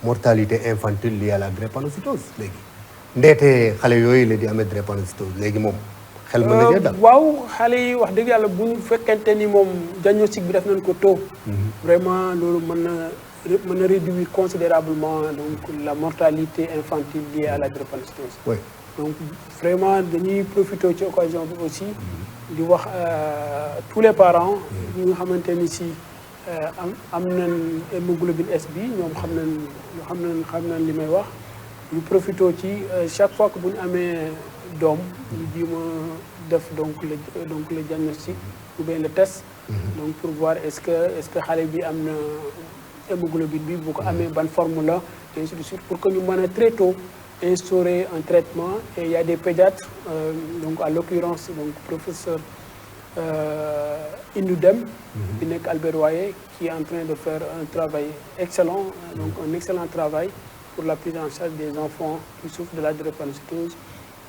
A: mortalité infantile liée à la drépanocytose léegi ndeete xale yooyu la di amee drépanocytose léegi moom xel mën na cee dal.
B: waaw xale yi wax dëgg yàlla bu ñu fekkente ni moom diagnostic bi def nañ ko tôt. vraiment loolu mën na réduire considérablement donc la mortalité infantile liée à la drépanocytose.
A: Oui.
B: Donc vraiment dañuy profiter ci occasion bi aussi di wax tous les parents ñi nga xamante ni si am nañ hémoglobine S bi ñoom xam nañ li may wax ñu profiter ci chaque fois que bu ñu amee doom ñu jéem a def donc le diagnostic ou bien le test donc pour voir est-ce que xale bi am na hémoglobine bi bu ko amee ban forme la et ainsi de suite pour que ñu mën a très tôt instaurer un traitement et il y a des pédiatres donc à l'occurrence donc professeur Indou Deme bi nekk Albert Royer qui est en train de faire un travail excellent donc un excellent travail pour la prise en charge des enfants qui souffrent de la drépanocytose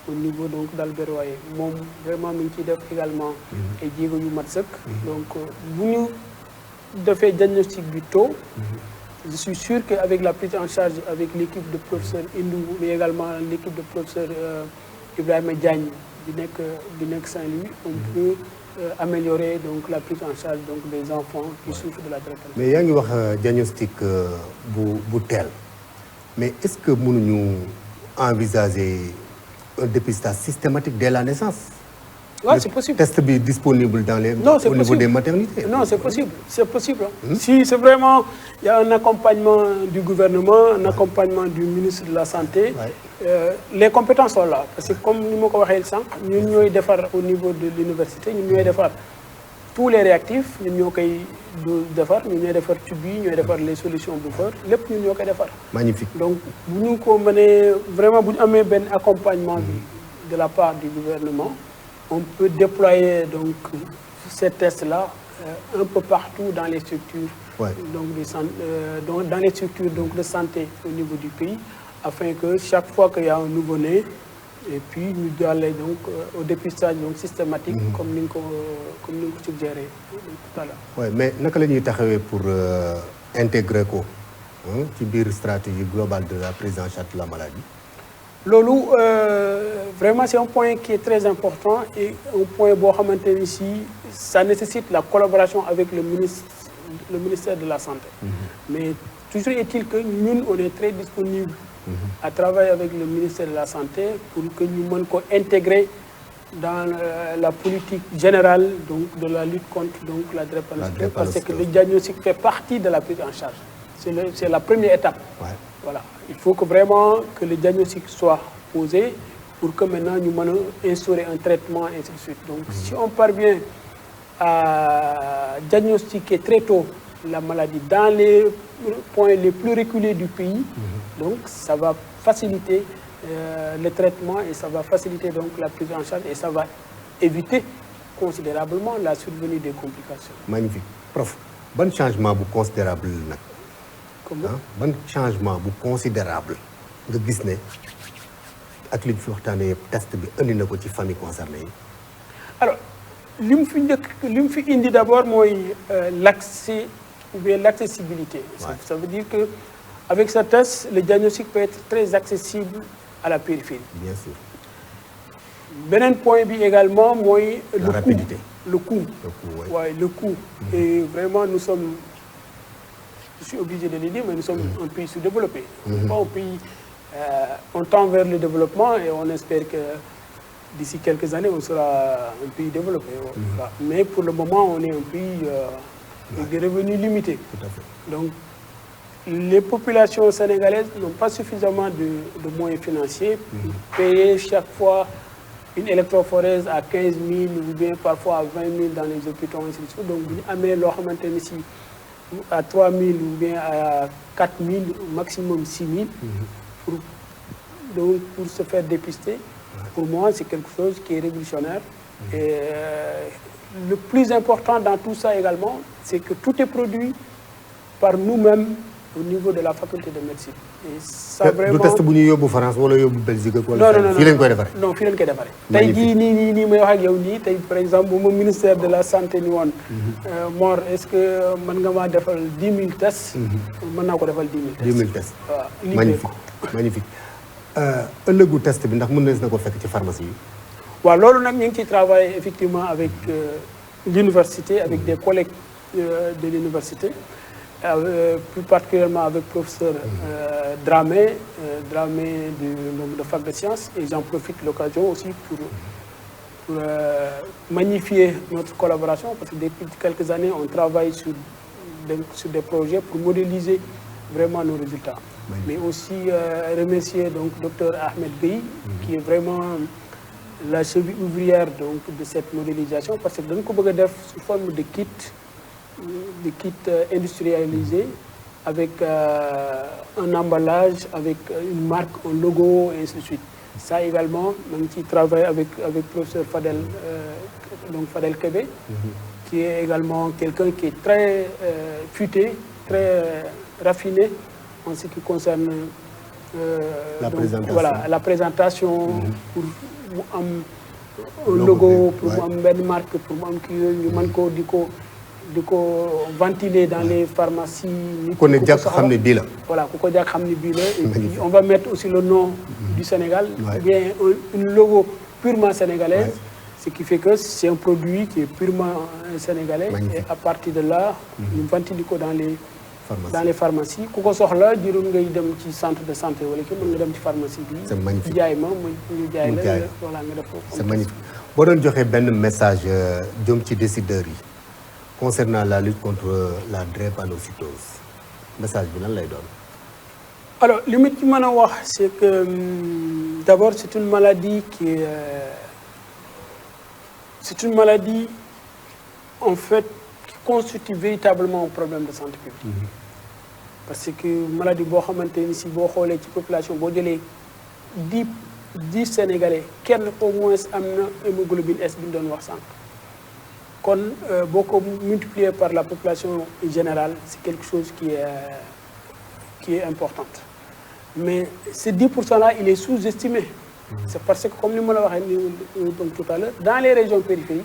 B: au niveau donc d'Albert Royer moom vraiment mi ngi ciy def également ay jéego yu mat sëkk donc bu ñu defee diagnostic bi tôt je suis sûr qu'avec la prise en charge avec l'équipe de professeur Indou mais également l'équipe de professeur Ibrahima Diagne bi nekk Saint-Louis on peut améliorer donc la prise en charge donc des enfants qui souffrent de la drépanocytose.
A: Mais yaa ngi wax diagnostic bu teel mais est-ce que mënuñu envisager un dépistage systématique dès la naissance?
B: Oui, c'est possible.
A: Test bi disponible dans les au niveau des maternités.
B: Non, c'est possible. Si c'est vraiment il y a un accompagnement du gouvernement, un accompagnement du ministre de la Santé. Les compétences sont là parce que comme ni ma ko waxee sànq ñun ñooy defar au niveau de l'université ñun ñooy defar tous les réactifs ñun ñoo koy defar ñun ñooy defar tube yi ñooy defar les solutions buffer lépp ñun ñoo koy defar.
A: Magnifique.
B: Donc bu ñu ko mënee vraiment bu ñu amee benn accompagnement bi de la part du gouvernement. On peut déployer donc ces tests-là un peu partout dans les structures, donc dans les structures donc de santé au niveau du pays, afin que chaque fois qu'il y a un nouveau-né, et puis nous aller donc au dépistage donc systématique, comme nous suggéré tout à l'heure.
A: Oui, mais naka la ñuy taxawee pour intégrer ko ci biir stratégie globale de la prise en charge de la maladie?
B: Loolu vraiment c'est un point qui est très important et un point boo xamante ni si ça nécessite la collaboration avec le ministère de la Santé. Mais toujours est-il que ñun on est très disponible à travailler avec le ministère de la Santé pour que ñu mën ko intégrer dans la politique générale donc de la lutte contre donc la drépanocytose parce que le diagnostic fait partie de la prise en charge. c'est la première étape.
A: Ouais.
B: Voilà. Il faut que vraiment que le diagnostic soit posé pour que maintenant nous puissions instaurer un traitement, et ainsi de suite. Donc, si on parvient à diagnostiquer très tôt la maladie dans les points les plus reculés du pays, donc ça va faciliter le traitement et ça va faciliter donc la prise en charge et ça va éviter considérablement la survenue des complications.
A: Magnifique. Prof, bon changement bu considérable nag.
B: Comment?
A: Bon changement bu considérable nga gis ne ak li fi waxtaanee yëpp test bi indi na ko ci famille concernée yi.
B: Alors, li mu fi indi d'abord mooy l'accès ou bien l'accessibilité.
A: Ouais.
B: Ça veut dire que avec ce test, le diagnostic peut être très accessible à la périphérie.
A: Bien sûr.
B: Beneen point bi également mooy
A: La rapidité.
B: Le coût.
A: Le coût, ouais.
B: Ouais, le coût. Et vraiment, nous sommes, je suis obligé de le dire, mais nous sommes un pays sous-développé. Pas un pays, on tend vers le développement et on espère que d'ici quelques années, on sera un pays développé. Voilà. Mais pour le moment, on est un pays avec des revenus limités.
A: Tout à fait.
B: Donc, les populations sénégalaises n'ont pas suffisamment de moyens financiers pour payer chaque fois une électrophorèse à 15 000 ou bien parfois à 20 000 dans les hôpitaux, ainsi de suite. Donc, vous amenez ici à 3 000 ou bien à 4 000, au maximum 6 000 pour se faire dépister. Pour moi, c'est quelque chose qui est révolutionnaire. Et le plus important dans tout ça également, c'est que tout est produit par nous-mêmes au niveau de la faculté de médecine. Et ça vraiment...
A: Du test bu ñu yóbbu France wala yóbbu Belgique wala
B: non,
A: fii lañ koy defaree.
B: non, fii lañ koy defaree. Tey jii nii may wax ak yow nii tey par exemple bu ma ministère de la santé ni woon Mor est-ce que mën nga maa defal 10 000 tests. mën naa ko defal 10 000 tests.
A: 10 000 tests.
B: waaw
A: magnifique magnifique. Ëllëgu test bi ndax mën na ko fekk ci pharmacie yi.
B: waaw loolu nag ñu ngi ciy travailler effectivement avec l'université, avec des collègues de l'université. Plus particulièrement avec le professeur Dramé de fac de sciences, et j'en profite l'occasion aussi pour magnifier notre collaboration parce que depuis quelques années on travaille sur des projets pour modéliser vraiment nos résultats. Mais aussi remercier donc Dr Ahmed Bey qui est vraiment la cheville ouvrière donc de cette modélisation parce que dañ ko bëgg a def sous forme de kit industrialisé avec un emballage, avec une marque, un logo, et ainsi de suite. Ça également, même qui travaille avec le professeur Fadel Kébé, qui est également quelqu'un qui est très futé, très raffiné en ce qui concerne la présentation pour un logo, pour une marque, pour di ko ventiler dans les pharmacies.
A: Ku ne jàkk xam ne bii la.
B: Voilà, ku ko jàkk xam ne bii la. Et puis on va mettre aussi le nom du Sénégal, ou bien un logo purement sénégalais, ce qui fait que c'est un produit qui est purement sénégalais. Et à partir de là, ñu ventiler ko dans les pharmacies. Ku ko soxla jërul ngay dem ci centre de santé wala ki mën nga dem ci pharmacie bi.
A: C'est magnifique.
B: jaay ma ñu jaay la voilà nga def ko.
A: C'est magnifique. Boo doon joxe benn message jëm ci décideurs yi. Concernant la lutte contre la drépanocytose message bi lan lay doon.
B: Alors li ma ci mën a wax c'est que d'abord c'est une maladie en fait qui constitue véritablement un problème de santé publique. Parce que maladie boo xamante ni si boo xoolee ci population boo jëlee 10 Sénégalais kenn au moins am na hémoglobine S bi ñu doon wax sànq. Kon boo ko multiplié par la population générale, c'est quelque chose qui est importante. Mais ces 10%-là, il est sous-estimé. C'est parce que, comme nous l'avons dit tout à l'heure, dans les régions périphériques,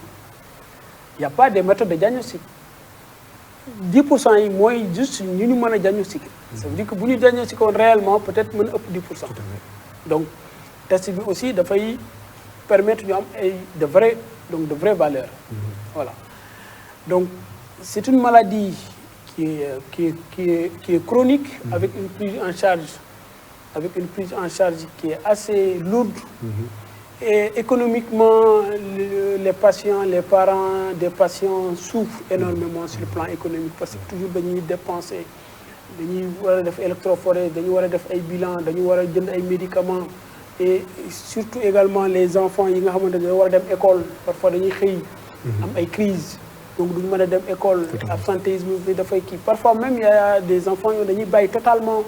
B: il n'y a pas de méthode de diagnostic. 10% yi mooy juste ñu mën a diagnostiquer. Ça veut dire que bu ñu diagnostiquer réellement peut-être mën a ëpp 10%. Donc test bi aussi dafay permettre ñu am ay de vraies valeurs. Voilà. Donc c'est une maladie qui est chronique avec une prise en charge qui est assez lourde. Et économiquement, les patients, les parents des patients souffrent énormément sur le plan économique parce que toujours dañuy dépenser dañuy war a def électrophorèse dañu war a def ay bilan dañu war a jënd ay médicaments et surtout également les enfants yi nga xamante ne dañoo war a dem école parfois dañuy xëy am ay crise donc duñu mën a dem école absentéisme bi dafay kii parfois même il y a des enfants yoo dañuy bàyyi totalement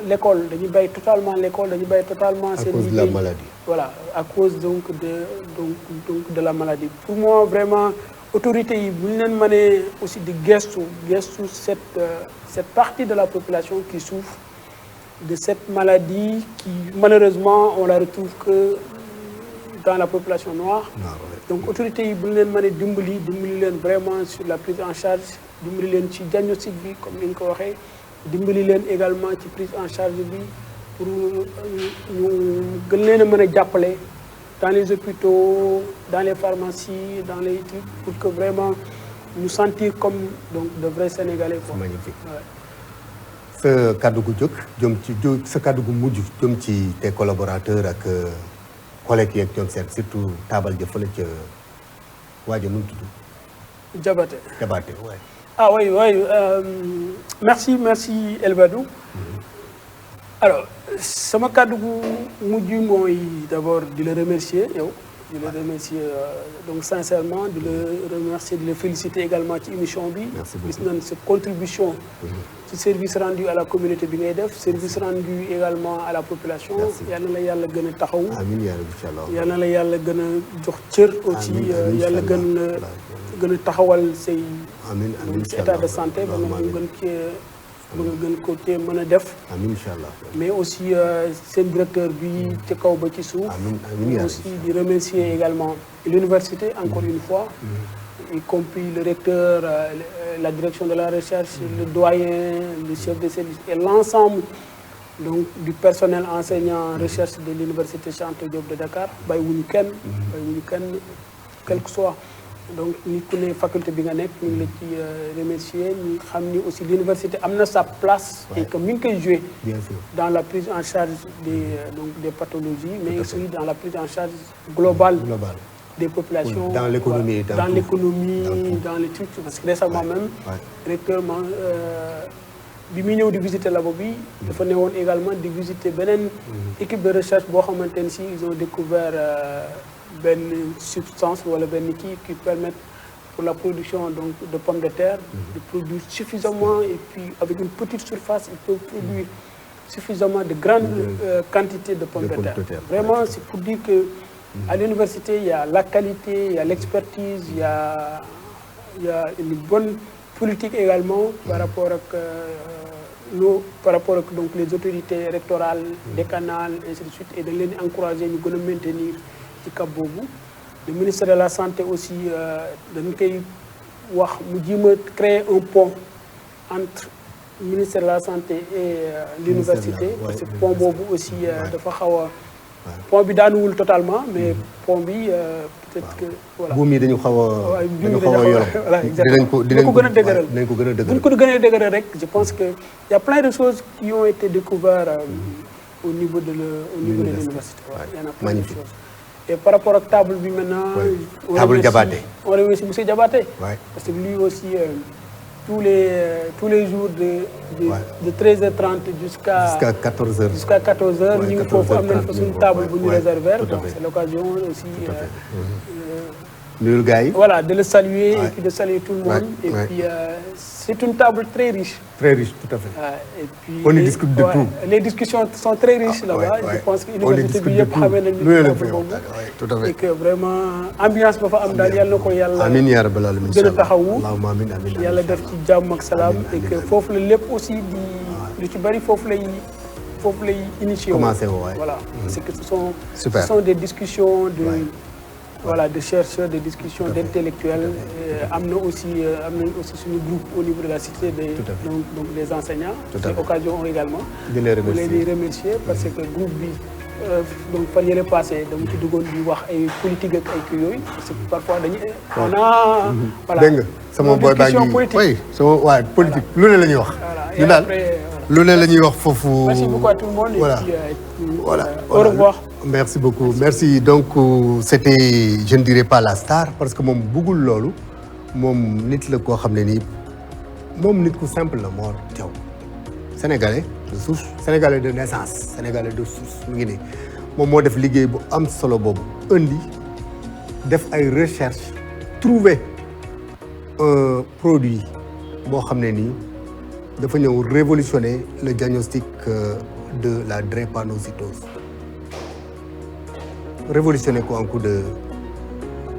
B: l'école dañuy bàyyi totalement l'école dañuy bàyyi totalement seen
A: cause de la maladie.
B: Voilà, à cause donc de la maladie. Pour moi, vraiment, autorités yi bu ñu leen mënee aussi di gestu cette partie de la population qui souffre de cette maladie qui malheureusement on la retrouve que dans la population noire. Donc autorités yi bu ñu leen mënee dimbali leen vraiment sur la prise en charge dimbali leen ci diagnostic bi comme ni ñu ko waxee dimbali leen également ci prise en charge bi. pour ñu gën leen a mën a jàppale dans les hôpitaux dans les pharmacies dans les trucs pour que vraiment ñu sentir comme donc de vrais Sénégalais quoi.
A: Magnifique. sa kàddu gu jóg jëm ci sa kàddu gu mujj jëm ci tes collaborateurs ak collègues yeeg ñoom seen surtout taabal ja fële ca waaja nu mu tudd.
B: Diabaté
A: waay.
B: ah oui merci El Badou. Alors sama kàddu gu mujj mooy d'abord di la remercier yow di la remercier donc sincèrement di la remercier di la féliciter également ci émission bi gis nañ sa contribution ci service rendu à la communauté bi ngay def service rendu également à la population yal na la yàlla gën a taxaw
A: amiin yaa rabbi inchallah
B: yal na la yàlla gën a jox cër aussi yàlla gën a taxawal say état de santé ba nga gën cee ba nga gën ko te mën a def.
A: amiin incha allah.
B: mais aussi seen directeur bi ci kaw ba ci suuf.
A: amiin
B: aussi di remercier également l'université encore une fois. y compris le recteur la direction de la recherche le doyen le chef de service et l'ensemble donc du personnel enseignant recherche de l'université Cheikh Anta Diop de Dakar bàyyiwuñu kenn. quel que soit. donc nit ku ne faculté bi nga nekk ñu ngi la ci remercier ñu xam ni aussi l'université am na sa place et que mi ngi koy jouer dans la prise en charge des pathologies mais aussi dans la prise en charge globale des populations
A: dans l'économie
B: dans les trucs parce que récemment même directeur bi muy ñëw di visiter labo bi dafa ne woon également di visiter beneen équipe de recherche boo xamante ne si ils ont découvert benn substance wala benn kii qui permettent pour la production donc de pommes de terre de produire suffisamment et puis avec une petite surface ils peuvent produire suffisamment de grandes quantités de pommes de terre vraiment c'est pour dire que à l'université il y a la qualité il y a l'expertise il y a une bonne politique également par rapport ak donc les autorités rectorales décanales ainsi de suite et dañ leen di encourager ñu gën a maintenir ci cap boobu le ministère de la santé aussi dañ koy wax mu jéem a créer un pont entre ministère de la santé et l'université parce que pont boobu aussi dafa xaw a pont bi daanuwul totalement mais pont bi peut-être que voilà
A: buum yi dañu xaw a yoroon
B: voilà exactement dinañ ko gën a dëgëral bu ñu ko gën a dëgëral rek je pense que il y a plein de choses qui ont été découvertes au niveau de l'université il y en a plein de choses et par rapport ak table bi maintenant.
A: table Diabaté.
B: on remercie monsieur Diabaté. parce que lui aussi tous les jours de 13h30 jusqu'à
A: 14h.
B: jusqu'à 14h ñu ngi foofu am nañ fa suñu table bu ñu réserver donc c'est l'occasion aussi.
A: nuyul gars yi.
B: voilà de le saluer et puis de saluer tout le monde. et puis c'est une table très riche.
A: Très riche, tout à fait.
B: Et puis
A: on y discute de tout.
B: Les discussions sont très riches là-bas. Je pense que l'université bi yëpp xamee nañu
A: tout à fait.
B: et que vraiment ambiance ba fa am daal yàlla na ko yàlla.
A: amiin yaa rabbal aalamiin
B: gën a taxawu.
A: allahumma amiin amiin
B: yàlla def ci jàmm ak salaam. et que foofu la lépp aussi di lu ci bari foofu lay initié.
A: commencé woo waay.
B: voilà c'est que ce
A: Super.
B: sont des discussions de. Voilà, de chercheurs, de discussions, d'intellectuels. Am na aussi suñu groupe au niveau de la cité donc des enseignants. C'est l'occasion également.
A: de les
B: remercier parce que groupe bi donc fan yële passé dama ci duggoon di wax ay politique ak ay kii yooyu parce que parfois dañuy on a. voilà
A: dégg nga sama boy baa ngi oui sama waaye politique lu ne la ñuy wax. ñu daal lu ne la ñuy wax foofu.
B: Merci beaucoup à tout le monde.
A: Voilà.
B: Et puis,
A: voilà.
B: Au revoir.
A: Merci beaucoup merci donc c'était je ne dirais pas la star parce que moom bëggul loolu moom nit la koo xam ne nii moom nit ku simple la moo teew sénégalais de souche sénégalais de naissance sénégalais de souche mu ngi nii moom moo def liggéey bu am solo boobu indi def ay recherche trouver un produit boo xam ne nii dafa ñëw révolutionner le diagnostic de la drépanocytose révolutionner ko en coup de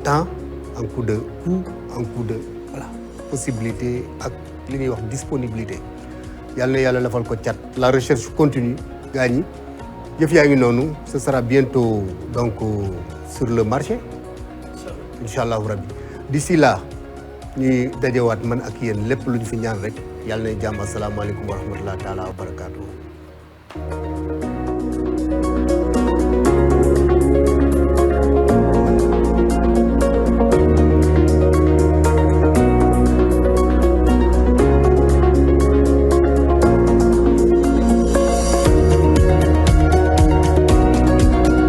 A: temps en coup de coût en coup de voilà possibilité ak li ñuy wax disponibilité yàlla na yàlla lafal ko cat la recherche continue gaa ñi yëf yaa ngi noonu ce sera bientôt donc sur le marché incha allahu rabbi d'ici là ñuy dajewaat man ak yéen lépp lu ñu fi ñaan rek yàlla na jàmm asalaamaaleykum wa rahmatulah taala wa barakaatu.